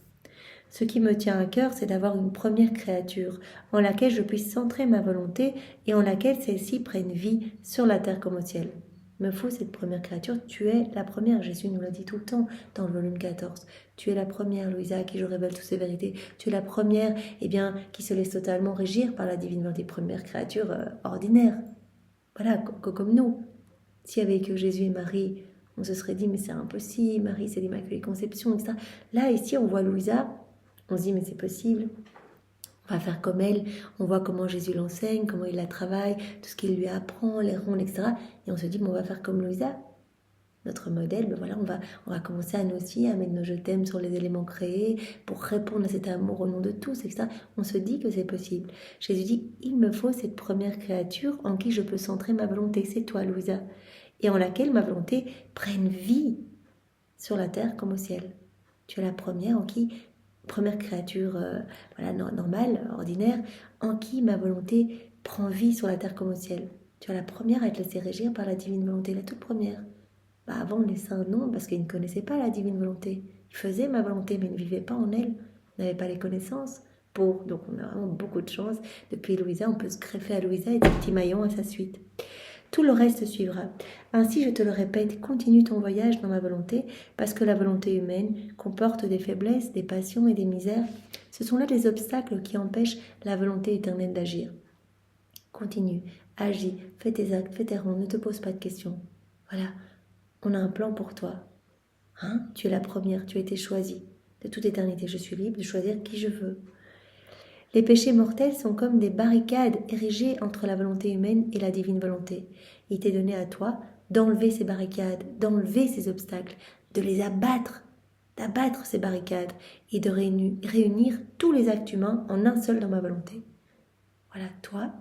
Ce qui me tient à cœur, c'est d'avoir une première créature en laquelle je puisse centrer ma volonté et en laquelle celle-ci prenne vie sur la terre comme au ciel. Il me faut cette première créature, tu es la première, Jésus nous l'a dit tout le temps dans le volume 14. Tu es la première, Louisa, à qui je révèle toutes ces vérités. Tu es la première, qui se laisse totalement régir par la divine volonté, première créature ordinaire. Voilà, comme nous. Si avec Jésus et Marie, on se serait dit, mais c'est impossible, Marie c'est l'Immaculée Conception, etc. Là, ici, on voit Louisa. On se dit, mais c'est possible, on va faire comme elle, on voit comment Jésus l'enseigne, comment il la travaille, tout ce qu'il lui apprend, les rondes, etc. Et on se dit, mais on va faire comme Louisa, notre modèle, on va commencer à nous aussi à mettre nos je t'aime sur les éléments créés pour répondre à cet amour au nom de tous, etc. On se dit que c'est possible. Jésus dit, il me faut cette première créature en qui je peux centrer ma volonté, c'est toi Louisa, et en laquelle ma volonté prenne vie sur la terre comme au ciel. Tu es la première en qui première créature normale, ordinaire, en qui ma volonté prend vie sur la terre comme au ciel. Tu es la première à être laissée régir par la divine volonté, la toute première. Avant, les saints, non, parce qu'ils ne connaissaient pas la divine volonté. Ils faisaient ma volonté, mais ils ne vivaient pas en elle, n'avaient pas les connaissances pour. Donc on a vraiment beaucoup de chance. Depuis Louisa, on peut se greffer à Louisa et des petits maillons à sa suite. Tout le reste suivra. Ainsi, je te le répète, continue ton voyage dans ma volonté, parce que la volonté humaine comporte des faiblesses, des passions et des misères. Ce sont là les obstacles qui empêchent la volonté éternelle d'agir. Continue, agis, fais tes actes, fais tes rondes, ne te pose pas de questions. Voilà, on a un plan pour toi. Tu es la première, tu as été choisie. De toute éternité, je suis libre de choisir qui je veux. Les péchés mortels sont comme des barricades érigées entre la volonté humaine et la divine volonté. Il t'est donné à toi d'enlever ces barricades, d'enlever ces obstacles, de les abattre, d'abattre ces barricades et de réunir tous les actes humains en un seul dans ma volonté. Voilà, toi,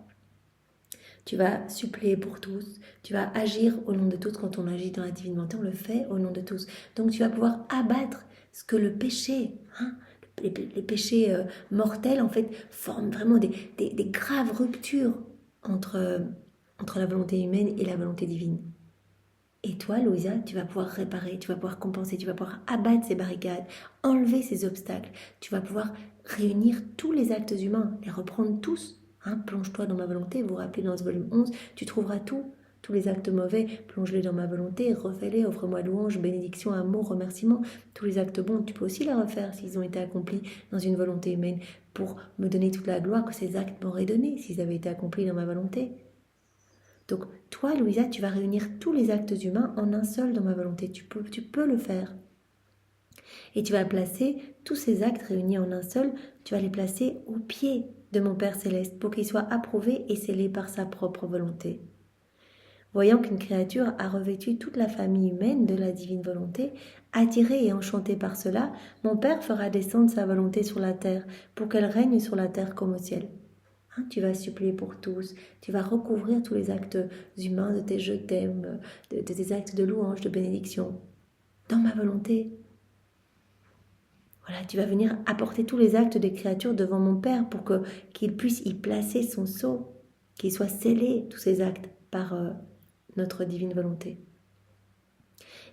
tu vas suppléer pour tous, tu vas agir au nom de tous. Quand on agit dans la divine volonté, on le fait au nom de tous. Donc tu vas pouvoir abattre ce que le péché, les péchés mortels en fait forment vraiment des graves ruptures entre la volonté humaine et la volonté divine. Et toi, Louisa, tu vas pouvoir réparer, tu vas pouvoir compenser, tu vas pouvoir abattre ces barricades, enlever ces obstacles. Tu vas pouvoir réunir tous les actes humains, les reprendre tous. Plonge-toi dans ma volonté, vous vous rappelez dans ce volume 11, tu trouveras tout. Tous les actes mauvais, plonge-les dans ma volonté, refais-les, offre-moi louange, bénédiction, amour, remerciement. Tous les actes bons, tu peux aussi les refaire s'ils ont été accomplis dans une volonté humaine pour me donner toute la gloire que ces actes m'auraient donnée s'ils avaient été accomplis dans ma volonté. Donc toi, Louisa, tu vas réunir tous les actes humains en un seul dans ma volonté. Tu peux le faire. Et tu vas placer tous ces actes réunis en un seul, tu vas les placer au pied de mon Père Céleste pour qu'ils soient approuvés et scellés par sa propre volonté. Voyant qu'une créature a revêtu toute la famille humaine de la divine volonté, attirée et enchantée par cela, mon Père fera descendre sa volonté sur la terre pour qu'elle règne sur la terre comme au ciel. Tu vas supplier pour tous, tu vas recouvrir tous les actes humains de tes je t'aime, de tes actes de louange, de bénédiction, dans ma volonté. Voilà, tu vas venir apporter tous les actes des créatures devant mon Père pour qu'il puisse y placer son sceau, qu'il soit scellé, tous ces actes, par notre divine volonté.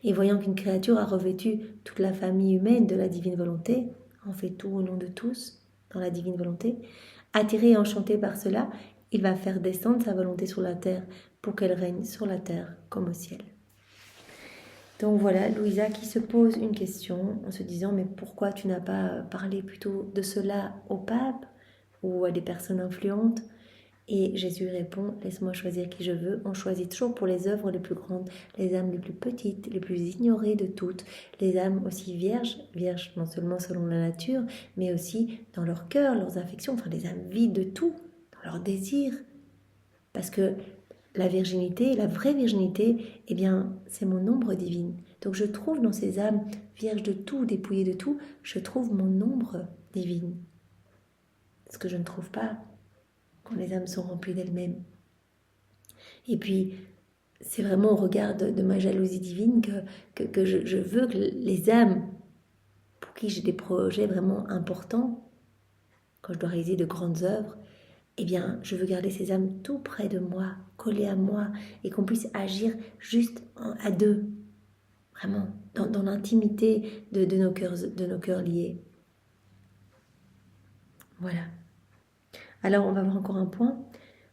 Et voyant qu'une créature a revêtu toute la famille humaine de la divine volonté, on fait tout au nom de tous, dans la divine volonté, attiré et enchanté par cela, il va faire descendre sa volonté sur la terre pour qu'elle règne sur la terre comme au ciel. Donc voilà, Louisa qui se pose une question en se disant mais pourquoi tu n'as pas parlé plutôt de cela au pape ou à des personnes influentes? Et Jésus répond, laisse-moi choisir qui je veux. On choisit toujours pour les œuvres les plus grandes, les âmes les plus petites, les plus ignorées de toutes, les âmes aussi vierges non seulement selon la nature, mais aussi dans leur cœur, leurs affections, enfin les âmes vides de tout, dans leurs désirs. Parce que la virginité, la vraie virginité, eh bien, c'est mon ombre divine. Donc je trouve dans ces âmes vierges de tout, dépouillées de tout, je trouve mon ombre divine. Ce que je ne trouve pas quand les âmes sont remplies d'elles-mêmes. Et puis, c'est vraiment au regard de ma jalousie divine que je veux que les âmes pour qui j'ai des projets vraiment importants, quand je dois réaliser de grandes œuvres, eh bien, je veux garder ces âmes tout près de moi, collées à moi, et qu'on puisse agir juste à deux, vraiment, dans l'intimité de nos cœurs liés. Voilà. Alors, on va voir encore un point.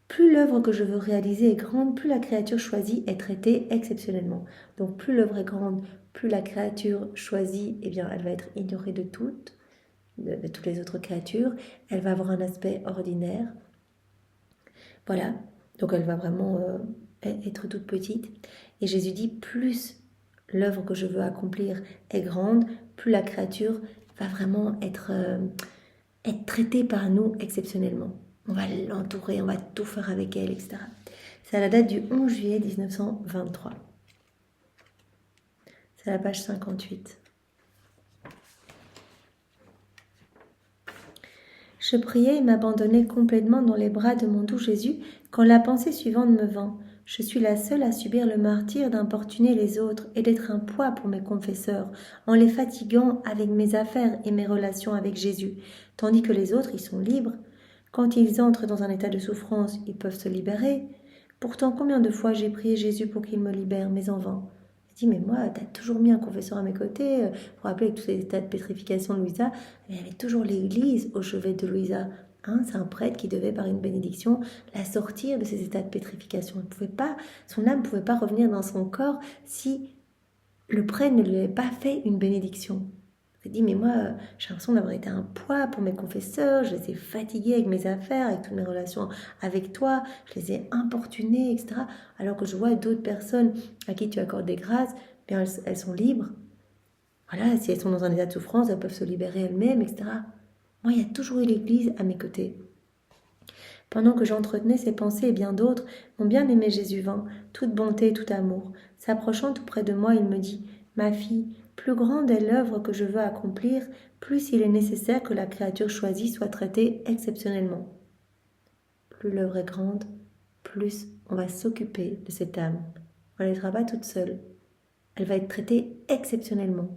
Plus l'œuvre que je veux réaliser est grande, plus la créature choisie est traitée exceptionnellement. Donc, plus l'œuvre est grande, plus la créature choisie, eh bien, elle va être ignorée de toutes les autres créatures. Elle va avoir un aspect ordinaire. Voilà. Donc, elle va vraiment être toute petite. Et Jésus dit, plus l'œuvre que je veux accomplir est grande, plus la créature va vraiment être traitée par nous exceptionnellement. On va l'entourer, on va tout faire avec elle, etc. C'est à la date du 11 juillet 1923. C'est la page 58. Je priais et m'abandonnais complètement dans les bras de mon doux Jésus quand la pensée suivante me vint. Je suis la seule à subir le martyre d'importuner les autres et d'être un poids pour mes confesseurs, en les fatiguant avec mes affaires et mes relations avec Jésus, tandis que les autres, ils sont libres. Quand ils entrent dans un état de souffrance, ils peuvent se libérer. Pourtant, combien de fois j'ai prié Jésus pour qu'il me libère, mais en vain. Je dis, mais moi, t'as toujours mis un confesseur à mes côtés. Vous vous rappelez, avec tous ces états de pétrification de Louisa, il y avait toujours l'église au chevet de Louisa. C'est un prêtre qui devait, par une bénédiction, la sortir de ces états de pétrification. Son âme ne pouvait pas revenir dans son corps si le prêtre ne lui avait pas fait une bénédiction. Je dis, mais moi, j'ai l'impression d'avoir été un poids pour mes confesseurs, je les ai fatigués avec mes affaires, avec toutes mes relations avec toi, je les ai importunés, etc. Alors que je vois d'autres personnes à qui tu accordes des grâces, bien elles sont libres. Voilà, si elles sont dans un état de souffrance, elles peuvent se libérer elles-mêmes, etc. Moi, il y a toujours eu l'Église à mes côtés. Pendant que j'entretenais ces pensées et bien d'autres, mon bien-aimé Jésus vint, toute bonté et tout amour. S'approchant tout près de moi, il me dit, « Ma fille, plus grande est l'œuvre que je veux accomplir, plus il est nécessaire que la créature choisie soit traitée exceptionnellement. » Plus l'œuvre est grande, plus on va s'occuper de cette âme. On ne la laissera pas toute seule. Elle va être traitée exceptionnellement.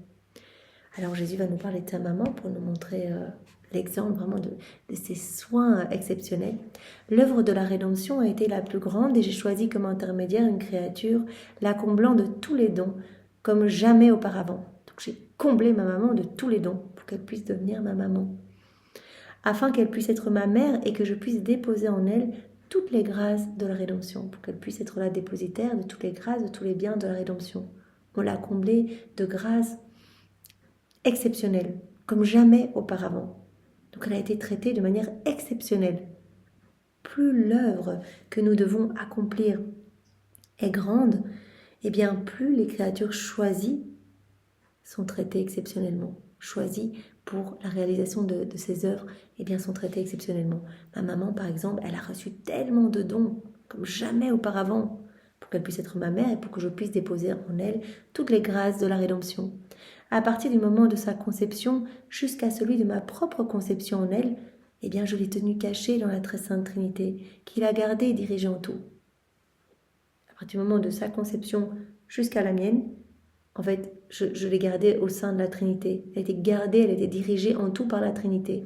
Alors Jésus va nous parler de sa maman pour nous montrer l'exemple vraiment de ces soins exceptionnels. L'œuvre de la rédemption a été la plus grande et j'ai choisi comme intermédiaire une créature la comblant de tous les dons comme jamais auparavant. Donc j'ai comblé ma maman de tous les dons pour qu'elle puisse devenir ma maman. Afin qu'elle puisse être ma mère et que je puisse déposer en elle toutes les grâces de la rédemption, pour qu'elle puisse être la dépositaire de toutes les grâces, de tous les biens de la rédemption. On l'a comblée de grâces exceptionnelle, comme jamais auparavant. Donc elle a été traitée de manière exceptionnelle. Plus l'œuvre que nous devons accomplir est grande, et bien plus les créatures choisies sont traitées exceptionnellement. Choisies pour la réalisation de ces œuvres, et bien sont traitées exceptionnellement. Ma maman, par exemple, elle a reçu tellement de dons, comme jamais auparavant, pour qu'elle puisse être ma mère et pour que je puisse déposer en elle toutes les grâces de la rédemption. À partir du moment de sa conception jusqu'à celui de ma propre conception en elle, eh bien je l'ai tenue cachée dans la très sainte Trinité, qui l'a gardée et dirigée en tout. À partir du moment de sa conception jusqu'à la mienne, en fait, je l'ai gardée au sein de la Trinité. Elle était gardée, elle était dirigée en tout par la Trinité.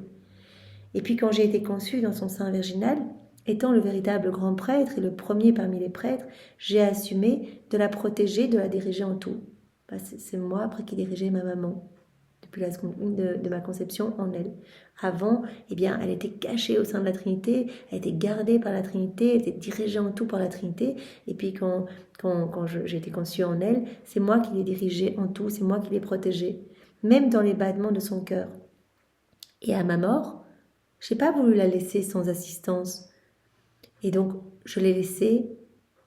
Et puis quand j'ai été conçue dans son sein virginal, étant le véritable grand prêtre et le premier parmi les prêtres, j'ai assumé de la protéger, de la diriger en tout. C'est moi après qui dirigeais ma maman, depuis la seconde de ma conception en elle. Avant, eh bien, elle était cachée au sein de la Trinité, elle était gardée par la Trinité, elle était dirigée en tout par la Trinité. Et puis quand j'ai été conçue en elle, c'est moi qui l'ai dirigée en tout, c'est moi qui l'ai protégée, même dans les battements de son cœur. Et à ma mort, je n'ai pas voulu la laisser sans assistance. Et donc, je l'ai laissée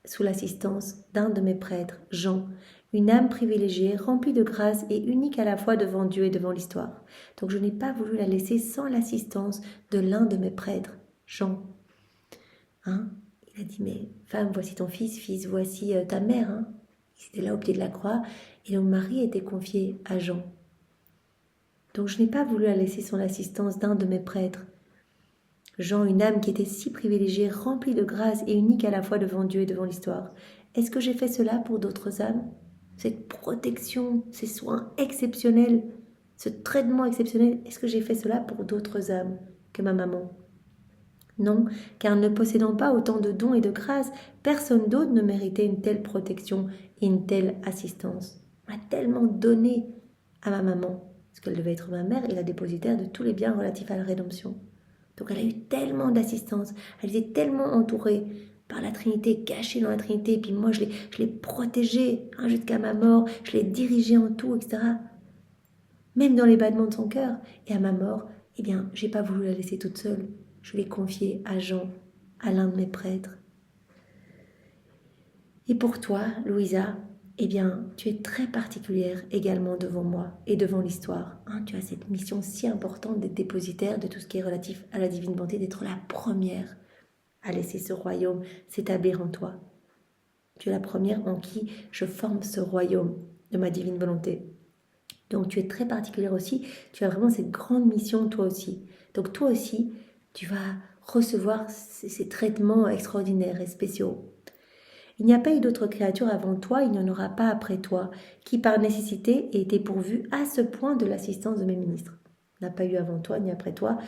sous l'assistance d'un de mes prêtres, Jean, une âme privilégiée, remplie de grâce et unique à la fois devant Dieu et devant l'histoire. Donc je n'ai pas voulu la laisser sans l'assistance de l'un de mes prêtres, Jean. Il a dit, mais femme, voici ton fils, voici ta mère. Il était là au pied de la croix, et donc Marie était confiée à Jean. Donc je n'ai pas voulu la laisser sans l'assistance d'un de mes prêtres. Jean, une âme qui était si privilégiée, remplie de grâce et unique à la fois devant Dieu et devant l'histoire. Est-ce que j'ai fait cela pour d'autres âmes ? Cette protection, ces soins exceptionnels, ce traitement exceptionnel, est-ce que j'ai fait cela pour d'autres âmes que ma maman ? Non, car ne possédant pas autant de dons et de grâces, personne d'autre ne méritait une telle protection et une telle assistance. On m'a tellement donné à ma maman, parce qu'elle devait être ma mère et la dépositaire de tous les biens relatifs à la rédemption. Donc elle a eu tellement d'assistance, elle était tellement entourée par la Trinité, cachée dans la Trinité, et puis moi je l'ai protégée jusqu'à ma mort, je l'ai dirigée en tout, etc. Même dans les battements de son cœur. Et à ma mort, eh bien, j'ai pas voulu la laisser toute seule. Je l'ai confiée à Jean, à l'un de mes prêtres. Et pour toi, Louisa, eh bien, tu es très particulière également devant moi et devant l'histoire. Tu as cette mission si importante d'être dépositaire de tout ce qui est relatif à la divine bonté, d'être la première à laisser ce royaume s'établir en toi. Tu es la première en qui je forme ce royaume de ma divine volonté. Donc tu es très particulière aussi, tu as vraiment cette grande mission toi aussi. Donc toi aussi, tu vas recevoir ces traitements extraordinaires et spéciaux. Il n'y a pas eu d'autre créature avant toi, il n'y en aura pas après toi, qui par nécessité ait été pourvue à ce point de l'assistance de mes ministres. Il n'y a pas eu avant toi ni après toi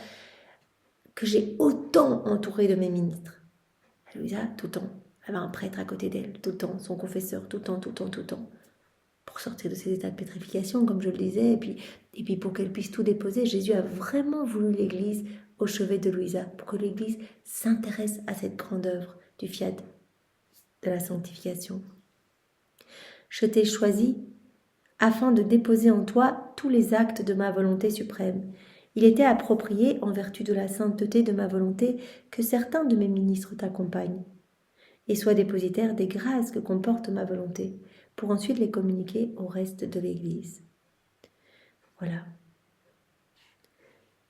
que j'ai autant entouré de mes ministres. Louisa, tout le temps, elle avait un prêtre à côté d'elle, tout le temps, son confesseur, tout le temps. Pour sortir de ces états de pétrification, comme je le disais, et puis pour qu'elle puisse tout déposer, Jésus a vraiment voulu l'Église au chevet de Louisa, pour que l'Église s'intéresse à cette grande œuvre du fiat de la sanctification. Je t'ai choisi afin de déposer en toi tous les actes de ma volonté suprême. Il était approprié, en vertu de la sainteté de ma volonté, que certains de mes ministres t'accompagnent et soient dépositaires des grâces que comporte ma volonté, pour ensuite les communiquer au reste de l'Église. Voilà.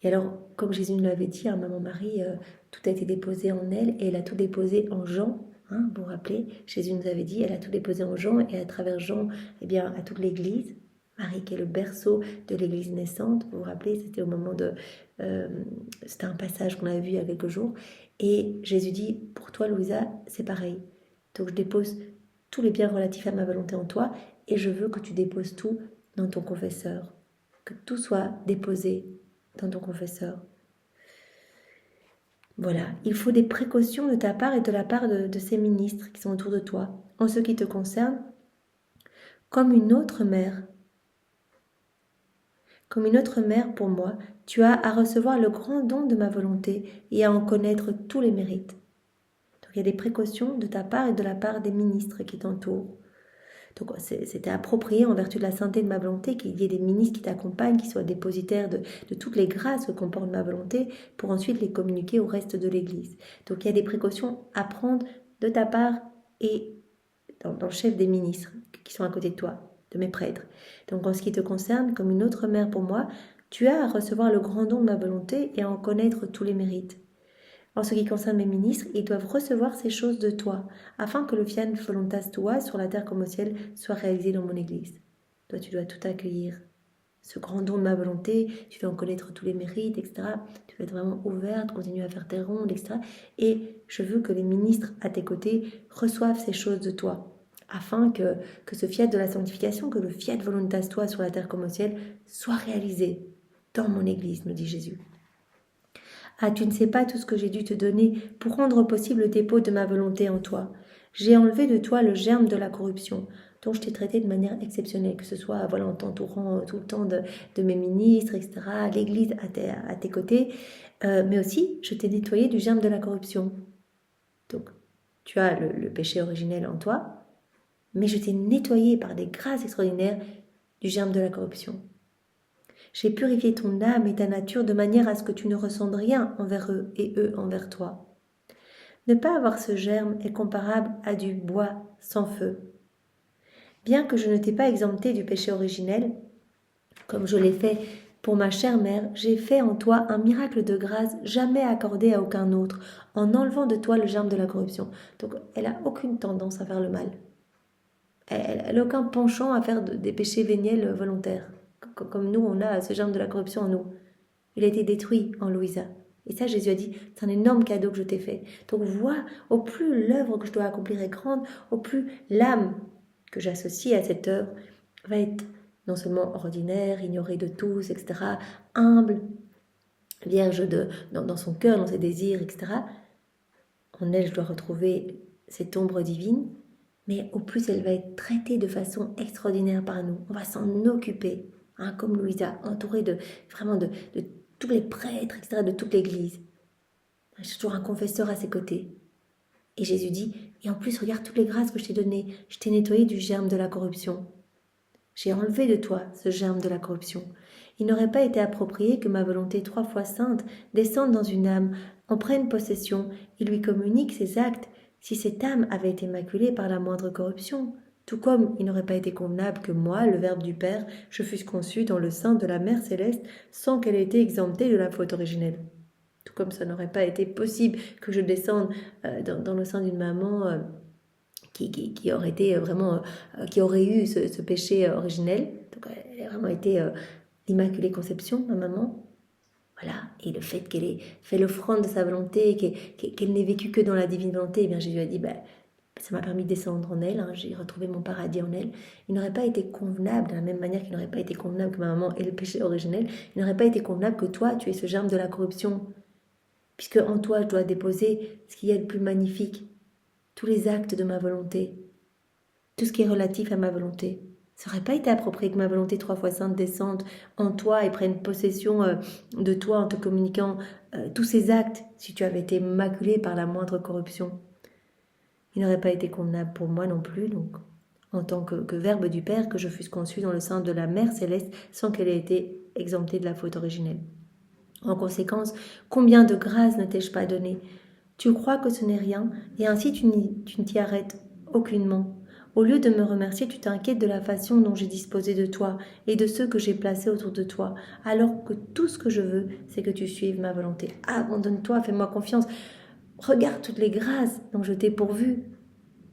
Et alors, comme Jésus nous l'avait dit, hein, Maman Marie, tout a été déposé en elle et elle a tout déposé en Jean. Hein, vous vous rappelez, Jésus nous avait dit, elle a tout déposé en Jean et à travers Jean, eh bien, à toute l'Église. Marie qui est le berceau de l'Église naissante. Vous vous rappelez, c'était au moment de... c'était un passage qu'on avait vu il y a quelques jours. Et Jésus dit, pour toi, Louisa, c'est pareil. Donc, je dépose tous les biens relatifs à ma volonté en toi et je veux que tu déposes tout dans ton confesseur. Que tout soit déposé dans ton confesseur. Voilà, il faut des précautions de ta part et de la part de ces ministres qui sont autour de toi, en ce qui te concerne, comme une autre mère. Comme une autre mère pour moi, tu as à recevoir le grand don de ma volonté et à en connaître tous les mérites. Donc il y a des précautions de ta part et de la part des ministres qui t'entourent. Donc c'était approprié en vertu de la sainteté de ma volonté qu'il y ait des ministres qui t'accompagnent, qui soient dépositaires de toutes les grâces que comporte ma volonté pour ensuite les communiquer au reste de l'Église. Donc il y a des précautions à prendre de ta part et dans le chef des ministres qui sont à côté de toi, de mes prêtres. Donc en ce qui te concerne, comme une autre mère pour moi, tu as à recevoir le grand don de ma volonté et à en connaître tous les mérites. En ce qui concerne mes ministres, ils doivent recevoir ces choses de toi, afin que le fiat voluntas tua, sur la terre comme au ciel, soit réalisé dans mon Église. Toi, tu dois tout accueillir. Ce grand don de ma volonté, tu dois en connaître tous les mérites, etc. Tu dois être vraiment ouverte, continuer à faire tes rondes, etc. Et je veux que les ministres à tes côtés reçoivent ces choses de toi, afin que ce fiat de la sanctification, que le fiat voluntas tua, sur la terre comme au ciel, soit réalisé dans mon Église, me dit Jésus. Ah, tu ne sais pas tout ce que j'ai dû te donner pour rendre possible le dépôt de ma volonté en toi. J'ai enlevé de toi le germe de la corruption, dont je t'ai traité de manière exceptionnelle, que ce soit voilà, en t'entourant tout le temps de mes ministres, etc., l'Église à tes côtés, mais aussi je t'ai nettoyé du germe de la corruption. Donc, tu as le péché originel en toi, mais je t'ai nettoyé par des grâces extraordinaires du germe de la corruption. J'ai purifié ton âme et ta nature de manière à ce que tu ne ressentes rien envers eux et eux envers toi. Ne pas avoir ce germe est comparable à du bois sans feu. Bien que je ne t'ai pas exempté du péché originel, comme je l'ai fait pour ma chère mère, j'ai fait en toi un miracle de grâce jamais accordé à aucun autre, en enlevant de toi le germe de la corruption. Donc elle n'a aucune tendance à faire le mal. Elle n'a aucun penchant à faire des péchés véniels volontaires. Comme nous, on a ce germe de la corruption en nous. Il a été détruit en Louisa. Et ça, Jésus a dit, c'est un énorme cadeau que je t'ai fait. Donc vois, au plus l'œuvre que je dois accomplir est grande, au plus l'âme que j'associe à cette œuvre va être non seulement ordinaire, ignorée de tous, etc., humble, vierge dans son cœur, dans ses désirs, etc. En elle, je dois retrouver cette ombre divine, mais au plus elle va être traitée de façon extraordinaire par nous. On va s'en occuper, hein, comme Louisa, entourée vraiment de tous les prêtres, etc., de toute l'Église. J'ai toujours un confesseur à ses côtés. Et Jésus dit, et en plus, regarde toutes les grâces que je t'ai données. Je t'ai nettoyé du germe de la corruption. J'ai enlevé de toi ce germe de la corruption. Il n'aurait pas été approprié que ma volonté 3 fois sainte descende dans une âme, en prenne possession et lui communique ses actes, si cette âme avait été maculée par la moindre corruption. Tout comme il n'aurait pas été convenable que moi, le Verbe du Père, je fusse conçu dans le sein de la Mère Céleste sans qu'elle ait été exemptée de la faute originelle. Tout comme ça n'aurait pas été possible que je descende dans le sein d'une maman qui aurait été vraiment, qui aurait eu ce péché originel. Donc elle a vraiment été l'Immaculée Conception, ma maman. Voilà, et le fait qu'elle ait fait l'offrande de sa volonté, qu'elle n'ait vécu que dans la divine volonté, eh bien Jésus a dit, ça m'a permis de descendre en elle, hein, j'ai retrouvé mon paradis en elle. Il n'aurait pas été convenable, de la même manière qu'il n'aurait pas été convenable que ma maman ait le péché originel, il n'aurait pas été convenable que toi, tu aies ce germe de la corruption, puisque en toi, je dois déposer ce qu'il y a de plus magnifique, tous les actes de ma volonté, tout ce qui est relatif à ma volonté. Ça n'aurait pas été approprié que ma volonté 3 fois sainte descende en toi et prenne possession de toi en te communiquant tous ces actes si tu avais été maculé par la moindre corruption. Il n'aurait pas été convenable pour moi non plus, donc, en tant que Verbe du Père, que je fusse conçu dans le sein de la Mère Céleste sans qu'elle ait été exemptée de la faute originelle. En conséquence, combien de grâces ne t'ai-je pas donné ? Tu crois que ce n'est rien, et ainsi tu ne t'y arrêtes aucunement. Au lieu de me remercier, tu t'inquiètes de la façon dont j'ai disposé de toi et de ceux que j'ai placés autour de toi, alors que tout ce que je veux, c'est que tu suives ma volonté. Abandonne-toi, fais-moi confiance. Regarde toutes les grâces dont je t'ai pourvu.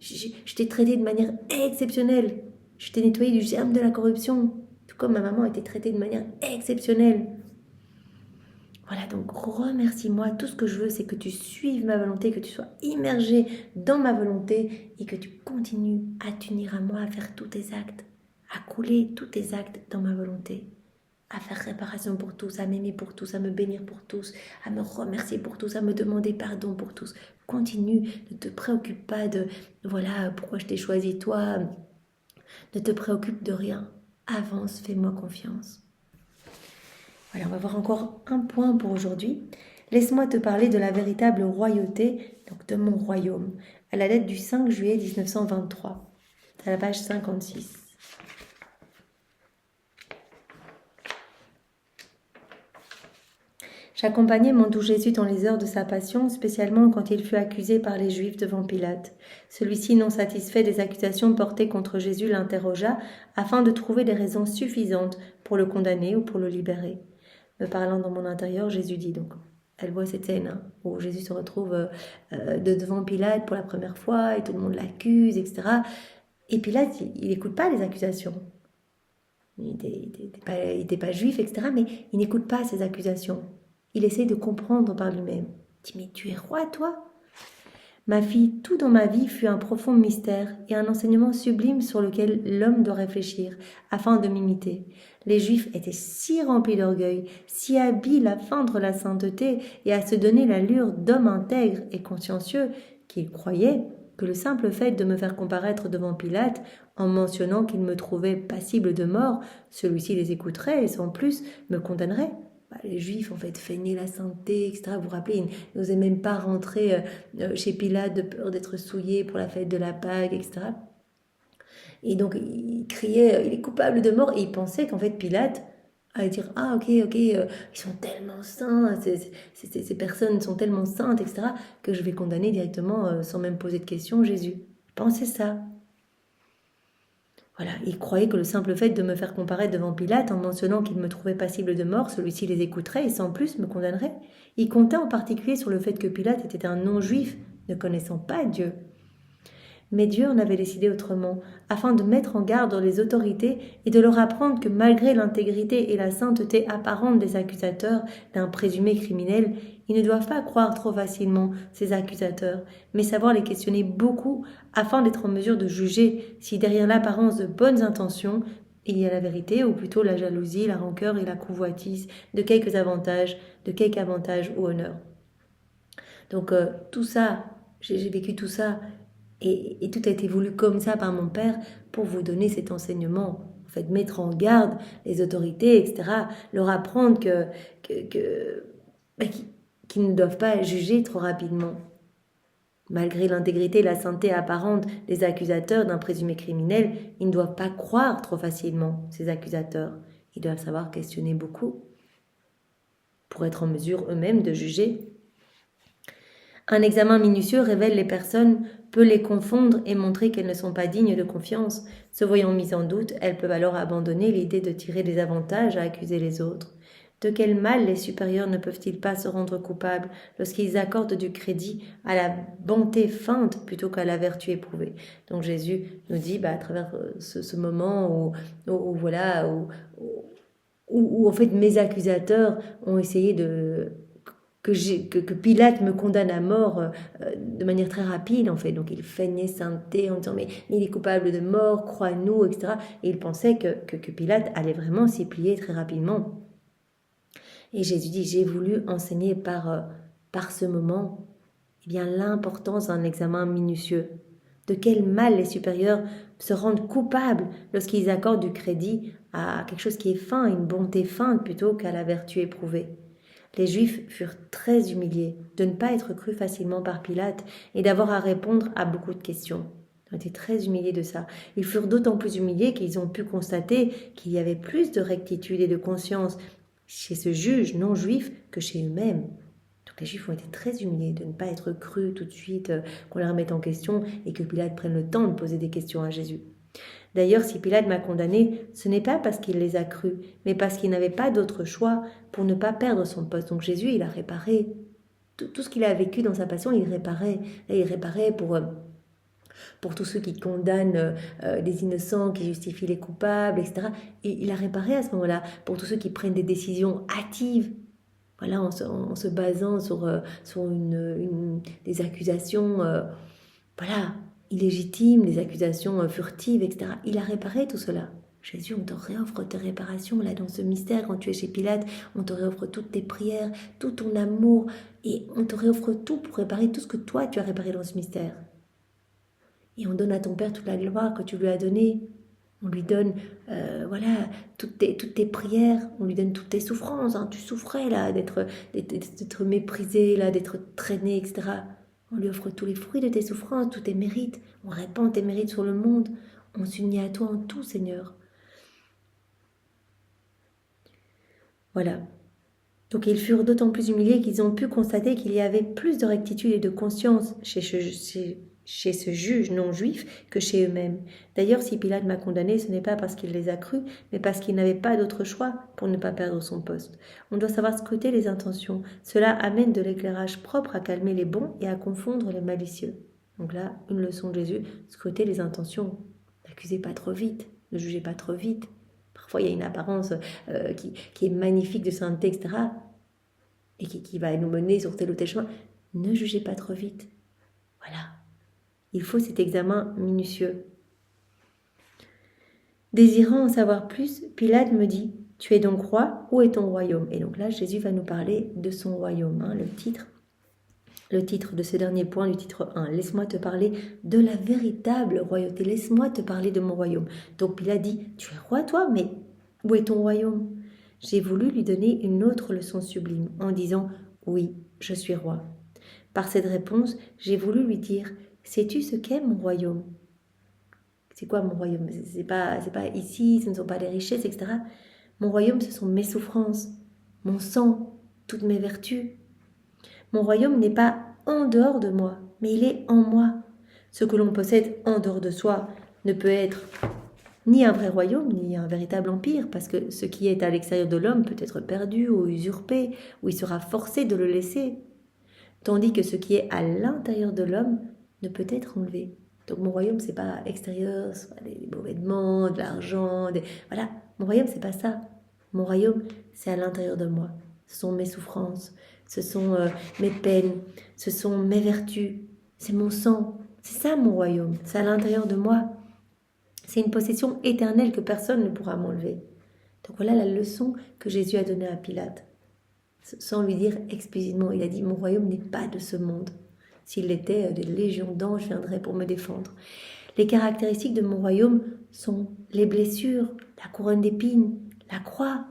Je t'ai traité de manière exceptionnelle. Je t'ai nettoyé du germe de la corruption, tout comme ma maman a été traitée de manière exceptionnelle. Voilà, donc remercie-moi. Tout ce que je veux, c'est que tu suives ma volonté, que tu sois immergé dans ma volonté et que tu continues à t'unir à moi, à faire tous tes actes, à couler tous tes actes dans ma volonté, à faire réparation pour tous, à m'aimer pour tous, à me bénir pour tous, à me remercier pour tous, à me demander pardon pour tous. Continue, ne te préoccupe pas de voilà pourquoi je t'ai choisi toi, ne te préoccupe de rien. Avance, fais-moi confiance. Voilà, on va voir encore un point pour aujourd'hui. Laisse-moi te parler de la véritable royauté, donc de mon royaume, à la date du 5 juillet 1923, à la page 56. J'accompagnai mon doux Jésus dans les heures de sa passion, spécialement quand il fut accusé par les Juifs devant Pilate. Celui-ci, non satisfait des accusations portées contre Jésus, l'interrogea afin de trouver des raisons suffisantes pour le condamner ou pour le libérer. Me parlant dans mon intérieur, Jésus dit donc. Elle voit cette scène où Jésus se retrouve devant Pilate pour la première fois et tout le monde l'accuse, etc. Et Pilate, il n'écoute pas les accusations. Il n'était pas juif, etc. Mais il n'écoute pas ces accusations. Il essaie de comprendre par lui-même. Il dit, mais tu es roi, toi ? Ma fille, tout dans ma vie fut un profond mystère et un enseignement sublime sur lequel l'homme doit réfléchir afin de m'imiter. Les Juifs étaient si remplis d'orgueil, si habiles à feindre la sainteté et à se donner l'allure d'hommes intègres et consciencieux qu'ils croyaient que le simple fait de me faire comparaître devant Pilate en mentionnant qu'il me trouvait passible de mort, celui-ci les écouterait et sans plus me condamnerait. Les Juifs, en fait, feignaient la sainteté, etc. Vous vous rappelez, ils n'osaient même pas rentrer chez Pilate de peur d'être souillés pour la fête de la Pâque, etc. Et donc, ils criaient, il est coupable de mort. Et ils pensaient qu'en fait, Pilate allait dire, ah, ok, ils sont tellement saints, ces personnes sont tellement saintes, etc., que je vais condamner directement, sans même poser de questions, Jésus. Ils pensaient ça. Voilà, ils croyaient que le simple fait de me faire comparaître devant Pilate en mentionnant qu'il me trouvait passible de mort, celui-ci les écouterait et sans plus me condamnerait. Ils comptaient en particulier sur le fait que Pilate était un non-juif, ne connaissant pas Dieu. Mais Dieu en avait décidé autrement, afin de mettre en garde les autorités et de leur apprendre que malgré l'intégrité et la sainteté apparente des accusateurs d'un présumé criminel, ils ne doivent pas croire trop facilement ces accusateurs, mais savoir les questionner beaucoup afin d'être en mesure de juger si derrière l'apparence de bonnes intentions, il y a la vérité, ou plutôt la jalousie, la rancœur et la convoitise de quelque avantage ou honneur. Donc tout ça, j'ai vécu tout ça, et tout a été voulu comme ça par mon père pour vous donner cet enseignement. En fait, mettre en garde les autorités, etc. Leur apprendre qu'ils ne doivent pas juger trop rapidement. Malgré l'intégrité et la sainteté apparente des accusateurs d'un présumé criminel, ils ne doivent pas croire trop facilement ces accusateurs. Ils doivent savoir questionner beaucoup pour être en mesure eux-mêmes de juger. Un examen minutieux révèle les personnes, peut les confondre et montrer qu'elles ne sont pas dignes de confiance. Se voyant mises en doute, elles peuvent alors abandonner l'idée de tirer des avantages à accuser les autres. De quel mal les supérieurs ne peuvent-ils pas se rendre coupables lorsqu'ils accordent du crédit à la bonté feinte plutôt qu'à la vertu éprouvée? Donc Jésus nous dit, à travers ce moment où en fait mes accusateurs ont essayé que Pilate me condamne à mort de manière très rapide, en fait. Donc, il feignait sainteté en disant, mais il est coupable de mort, crois-nous, etc. Et il pensait que Pilate allait vraiment s'y plier très rapidement. Et Jésus dit, j'ai voulu enseigner par ce moment l'importance d'un examen minutieux. De quel mal les supérieurs se rendent coupables lorsqu'ils accordent du crédit à quelque chose qui est feint, une bonté feinte plutôt qu'à la vertu éprouvée. Les Juifs furent très humiliés de ne pas être crus facilement par Pilate et d'avoir à répondre à beaucoup de questions. Ils ont été très humiliés de ça. Ils furent d'autant plus humiliés qu'ils ont pu constater qu'il y avait plus de rectitude et de conscience chez ce juge non juif que chez eux-mêmes. Donc les Juifs ont été très humiliés de ne pas être crus tout de suite, qu'on les remette en question et que Pilate prenne le temps de poser des questions à Jésus. D'ailleurs, si Pilate m'a condamné, ce n'est pas parce qu'il les a crus, mais parce qu'il n'avait pas d'autre choix pour ne pas perdre son poste. Donc Jésus, il a réparé. Tout ce qu'il a vécu dans sa passion, il réparait. Et il réparait pour tous ceux qui condamnent des innocents, qui justifient les coupables, etc. Et il a réparé à ce moment-là pour tous ceux qui prennent des décisions hâtives, voilà, en se basant sur des accusations voilà, illégitimes, des accusations furtives, etc. Il a réparé tout cela. Jésus, on te réoffre tes réparations là dans ce mystère. Quand tu es chez Pilate, on te réoffre toutes tes prières, tout ton amour, et on te réoffre tout pour réparer tout ce que toi tu as réparé dans ce mystère. Et on donne à ton Père toute la gloire que tu lui as donnée. On lui donne voilà, toutes tes prières, on lui donne toutes tes souffrances. Hein. Tu souffrais là d'être méprisé, là, d'être traîné, etc. On lui offre tous les fruits de tes souffrances, tous tes mérites. On répand tes mérites sur le monde. On s'unit à toi en tout, Seigneur. Voilà. Donc ils furent d'autant plus humiliés qu'ils ont pu constater qu'il y avait plus de rectitude et de conscience chez ce juge non juif que chez eux-mêmes. D'ailleurs, si Pilate m'a condamné, ce n'est pas parce qu'il les a crus, mais parce qu'il n'avait pas d'autre choix pour ne pas perdre son poste. On doit savoir scruter les intentions. Cela amène de l'éclairage propre à calmer les bons et à confondre les malicieux. Donc là, une leçon de Jésus, scruter les intentions. N'accusez pas trop vite, ne jugez pas trop vite. Parfois, il y a une apparence qui est magnifique de sainteté, etc. Et qui va nous mener sur tel ou tel chemin. Ne jugez pas trop vite. Voilà. Il faut cet examen minutieux. Désirant en savoir plus, Pilate me dit, « Tu es donc roi, où est ton royaume ?» Et donc là, Jésus va nous parler de son royaume. Hein, le titre de ce dernier point du titre 1. « Laisse-moi te parler de la véritable royauté. Laisse-moi te parler de mon royaume. » Donc Pilate dit, « Tu es roi toi, mais où est ton royaume ?» J'ai voulu lui donner une autre leçon sublime en disant « Oui, je suis roi. » Par cette réponse, j'ai voulu lui dire « Sais-tu ce qu'est mon royaume ?» C'est quoi mon royaume? C'est pas ici, ce ne sont pas les richesses, etc. Mon royaume, ce sont mes souffrances, mon sang, toutes mes vertus. Mon royaume n'est pas en dehors de moi, mais il est en moi. Ce que l'on possède en dehors de soi ne peut être ni un vrai royaume, ni un véritable empire, parce que ce qui est à l'extérieur de l'homme peut être perdu ou usurpé, ou il sera forcé de le laisser, tandis que ce qui est à l'intérieur de l'homme ne peut être enlevé. Donc mon royaume, c'est pas extérieur, c'est pas des beaux vêtements, de l'argent, voilà. Mon royaume, c'est pas ça. Mon royaume, c'est à l'intérieur de moi. Ce sont mes souffrances, ce sont mes peines, ce sont mes vertus, c'est mon sang. C'est ça mon royaume, c'est à l'intérieur de moi. C'est une possession éternelle que personne ne pourra m'enlever. Donc voilà la leçon que Jésus a donnée à Pilate. Sans lui dire explicitement, il a dit « Mon royaume n'est pas de ce monde. S'il l'était, des légions d'anges viendraient pour me défendre. » Les caractéristiques de mon royaume sont les blessures, la couronne d'épines, la croix.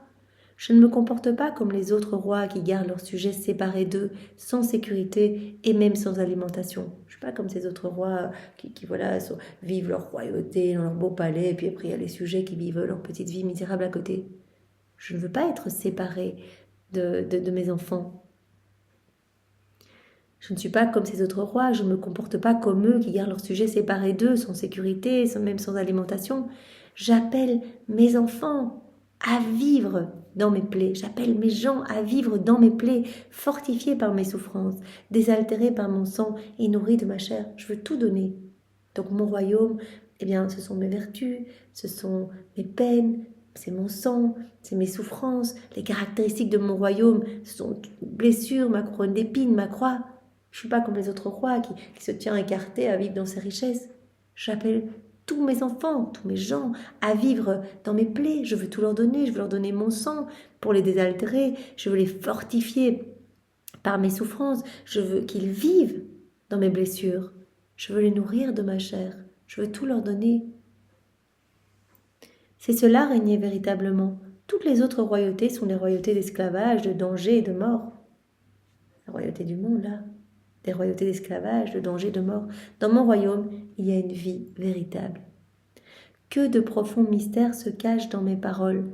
Je ne me comporte pas comme les autres rois qui gardent leurs sujets séparés d'eux, sans sécurité et même sans alimentation. Je ne suis pas comme ces autres rois qui voilà, vivent leur royauté dans leur beau palais, et puis après il y a les sujets qui vivent leur petite vie misérable à côté. Je ne veux pas être séparée de mes enfants. Je ne suis pas comme ces autres rois, je ne me comporte pas comme eux qui gardent leurs sujets séparés d'eux, sans sécurité, même sans alimentation. J'appelle mes enfants à vivre dans mes plaies. J'appelle mes gens à vivre dans mes plaies, fortifiés par mes souffrances, désaltérés par mon sang et nourris de ma chair. Je veux tout donner. Donc mon royaume, eh bien, ce sont mes vertus, ce sont mes peines, c'est mon sang, c'est mes souffrances. Les caractéristiques de mon royaume, ce sont blessures, ma couronne d'épines, ma croix. Je ne suis pas comme les autres rois qui se tient écarté à vivre dans ses richesses. J'appelle tous mes enfants, tous mes gens à vivre dans mes plaies. Je veux tout leur donner, je veux leur donner mon sang pour les désaltérer. Je veux les fortifier par mes souffrances. Je veux qu'ils vivent dans mes blessures. Je veux les nourrir de ma chair. Je veux tout leur donner. C'est cela régner véritablement. Toutes les autres royautés sont des royautés d'esclavage, de danger et de mort. La royauté du monde, là, des royautés d'esclavage, de danger, de mort. Dans mon royaume, il y a une vie véritable. Que de profonds mystères se cachent dans mes paroles.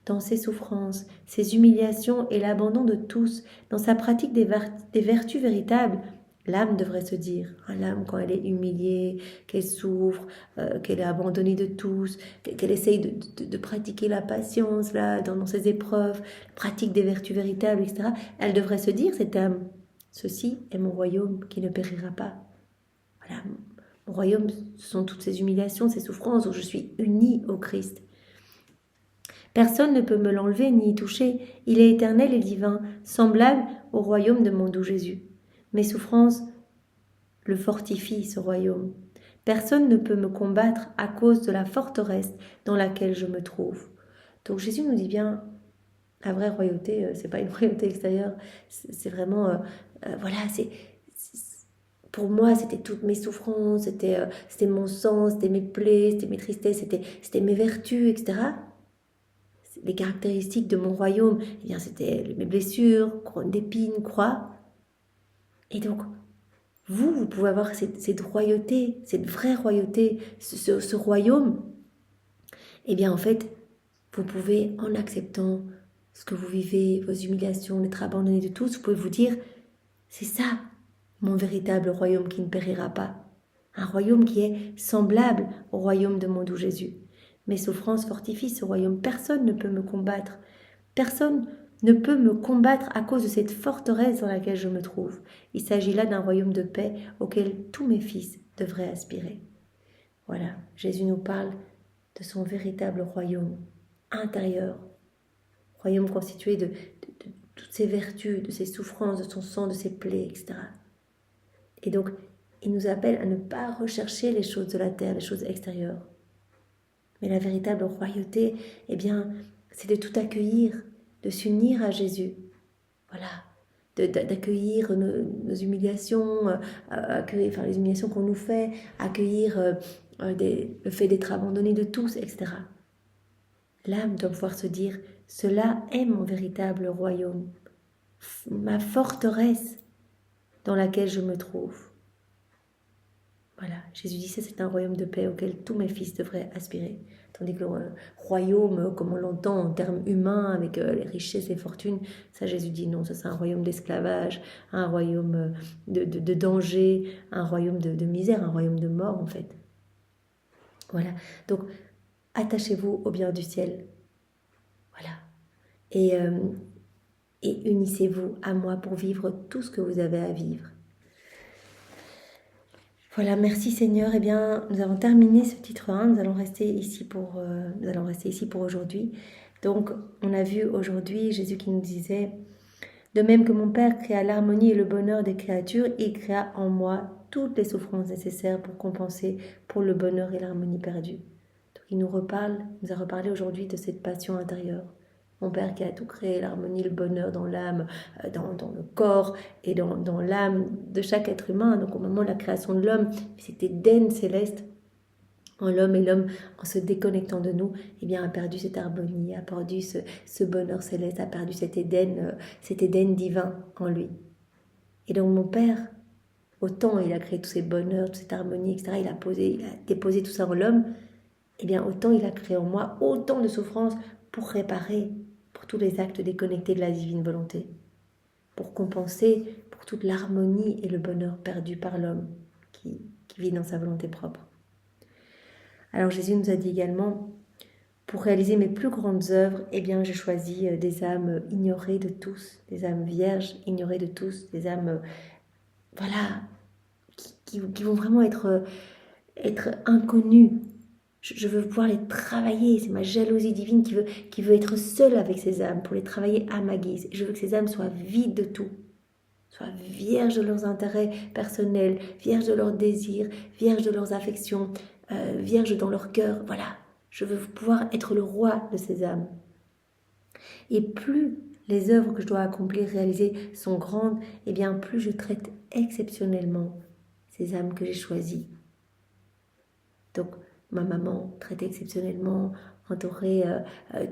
dans ses souffrances, ses humiliations et l'abandon de tous, dans sa pratique des vertus véritables, l'âme devrait se dire, l'âme quand elle est humiliée, qu'elle souffre, qu'elle est abandonnée de tous, qu'elle essaye de pratiquer la patience là, dans ses épreuves, pratique des vertus véritables, etc., elle devrait se dire, cette âme, ceci est mon royaume qui ne périra pas. Voilà, mon royaume, ce sont toutes ces humiliations, ces souffrances où je suis unie au Christ. Personne ne peut me l'enlever ni y toucher. Il est éternel et divin, semblable au royaume de mon doux Jésus. Mes souffrances le fortifient, ce royaume. Personne ne peut me combattre à cause de la forteresse dans laquelle je me trouve. Donc Jésus nous dit bien, la vraie royauté, c'est pas une royauté extérieure, c'est vraiment, voilà, pour moi, c'était toutes mes souffrances, c'était mon sang, c'était mes plaies, c'était mes tristesses, c'était mes vertus, etc. Les caractéristiques de mon royaume, eh bien, c'était mes blessures, couronne d'épines, croix. Et donc, vous pouvez avoir cette royauté, cette vraie royauté, ce royaume. Eh bien, en fait, vous pouvez, en acceptant ce que vous vivez, vos humiliations, d'être abandonné de tous, vous pouvez vous dire, c'est ça, mon véritable royaume qui ne périra pas. Un royaume qui est semblable au royaume de mon doux Jésus. Mes souffrances fortifient ce royaume. Personne ne peut me combattre. Personne ne peut me combattre à cause de cette forteresse dans laquelle je me trouve. Il s'agit là d'un royaume de paix auquel tous mes fils devraient aspirer. Voilà, Jésus nous parle de son véritable royaume intérieur. Royaume constitué de toutes ses vertus, de ses souffrances, de son sang, de ses plaies, etc. Et donc, il nous appelle à ne pas rechercher les choses de la terre, les choses extérieures. Mais la véritable royauté, eh bien, c'est de tout accueillir, de s'unir à Jésus. Voilà, d'accueillir nos humiliations, accueillir, les humiliations qu'on nous fait, accueillir le fait d'être abandonné de tous, etc. L'âme doit pouvoir se dire, cela est mon véritable royaume, ma forteresse dans laquelle je me trouve. Voilà, Jésus dit, c'est un royaume de paix auquel tous mes fils devraient aspirer. Tandis que le royaume, comme on l'entend en termes humains, avec les richesses et fortunes, ça Jésus dit non, ça c'est un royaume d'esclavage, un royaume de danger, un royaume de misère, un royaume de mort en fait. Voilà, donc attachez-vous au bien du ciel. Voilà. Et unissez-vous à moi pour vivre tout ce que vous avez à vivre. Voilà, merci Seigneur. Eh bien, nous avons terminé ce titre 1. Nous allons rester ici pour aujourd'hui. Donc, on a vu aujourd'hui Jésus qui nous disait, de même que mon Père créa l'harmonie et le bonheur des créatures, il créa en moi toutes les souffrances nécessaires pour compenser pour le bonheur et l'harmonie perdue. Donc, il nous a reparlé aujourd'hui de cette passion intérieure. Mon Père qui a tout créé, l'harmonie, le bonheur dans l'âme, dans le corps et dans l'âme de chaque être humain. Donc au moment de la création de l'homme, cet Éden céleste, en l'homme et l'homme, en se déconnectant de nous, eh bien, a perdu cette harmonie, a perdu ce bonheur céleste, a perdu cet Éden divin en lui. Et donc mon Père, autant il a créé tous ces bonheurs, toute cette harmonie, etc., il a déposé tout ça en l'homme, eh bien autant il a créé en moi autant de souffrances pour réparer, pour tous les actes déconnectés de la divine volonté, pour compenser pour toute l'harmonie et le bonheur perdu par l'homme qui vit dans sa volonté propre. Alors Jésus nous a dit également, pour réaliser mes plus grandes œuvres, eh bien j'ai choisi des âmes ignorées de tous, des âmes vierges ignorées de tous, des âmes, voilà, qui vont vraiment être inconnues. Je veux pouvoir les travailler, c'est ma jalousie divine qui veut être seule avec ces âmes, pour les travailler à ma guise. Je veux que ces âmes soient vides de tout, soient vierges de leurs intérêts personnels, vierges de leurs désirs, vierges de leurs affections, vierges dans leur cœur. Voilà, je veux pouvoir être le roi de ces âmes. Et plus les œuvres que je dois accomplir, réaliser sont grandes, eh bien plus je traite exceptionnellement ces âmes que j'ai choisies. Donc, ma maman traitée exceptionnellement, entourée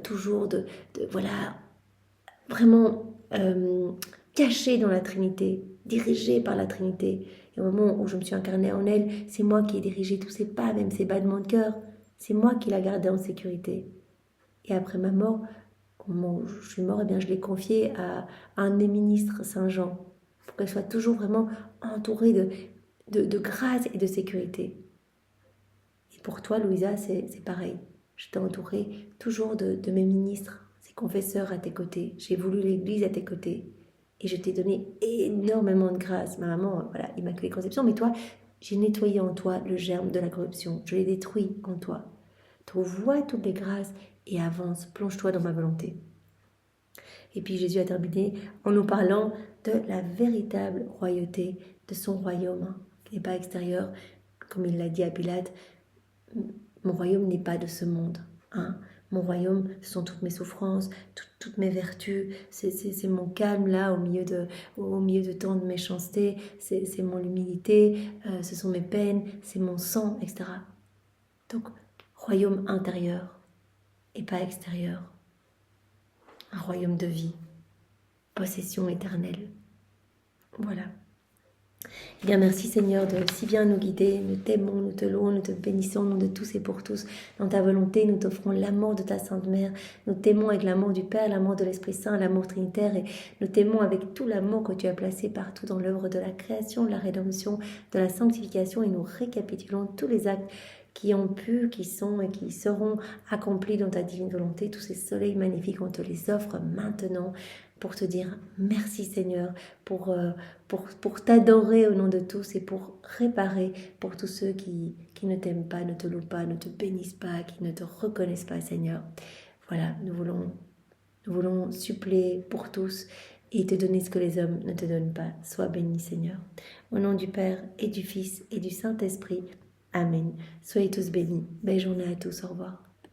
toujours voilà, vraiment cachée dans la Trinité, dirigée par la Trinité. Et au moment où je me suis incarnée en elle, c'est moi qui ai dirigé tous ses pas, même ses battements de cœur. C'est moi qui l'a gardée en sécurité. Et après ma mort, au moment où je suis mort, eh bien, je l'ai confié à un de mes ministres, Saint Jean, pour qu'elle soit toujours vraiment entourée de grâce et de sécurité. Et pour toi, Louisa, c'est pareil. Je t'ai entourée toujours de mes ministres, ces confesseurs à tes côtés. J'ai voulu l'Église à tes côtés. Et je t'ai donné énormément de grâce. Ma maman, voilà, Immaculée Conception, mais toi, j'ai nettoyé en toi le germe de la corruption. Je l'ai détruit en toi. Donc vois toutes les grâces et avance, plonge-toi dans ma volonté. Et puis Jésus a terminé en nous parlant de la véritable royauté de son royaume, qui n'est pas extérieur, comme il l'a dit à Pilate. Mon royaume n'est pas de ce monde. Hein. Mon royaume, ce sont toutes mes souffrances, toutes mes vertus, c'est mon calme là au milieu de tant de méchanceté, c'est mon humilité, ce sont mes peines, c'est mon sang, etc. Donc, royaume intérieur et pas extérieur. Un royaume de vie, possession éternelle. Voilà. Eh bien, merci Seigneur de si bien nous guider. Nous t'aimons, nous te louons, nous te bénissons au nom de tous et pour tous. Dans ta volonté, nous t'offrons l'amour de ta Sainte Mère. Nous t'aimons avec l'amour du Père, l'amour de l'Esprit Saint, l'amour trinitaire. Et nous t'aimons avec tout l'amour que tu as placé partout dans l'œuvre de la création, de la rédemption, de la sanctification. Et nous récapitulons tous les actes qui ont pu, qui sont et qui seront accomplis dans ta divine volonté. Tous ces soleils magnifiques, on te les offre maintenant pour te dire merci Seigneur, pour t'adorer au nom de tous et pour réparer pour tous ceux qui ne t'aiment pas, ne te louent pas, ne te bénissent pas, qui ne te reconnaissent pas Seigneur. Voilà, nous voulons suppléer pour tous et te donner ce que les hommes ne te donnent pas. Sois béni Seigneur. Au nom du Père et du Fils et du Saint-Esprit. Amen. Soyez tous bénis. Belle journée à tous. Au revoir.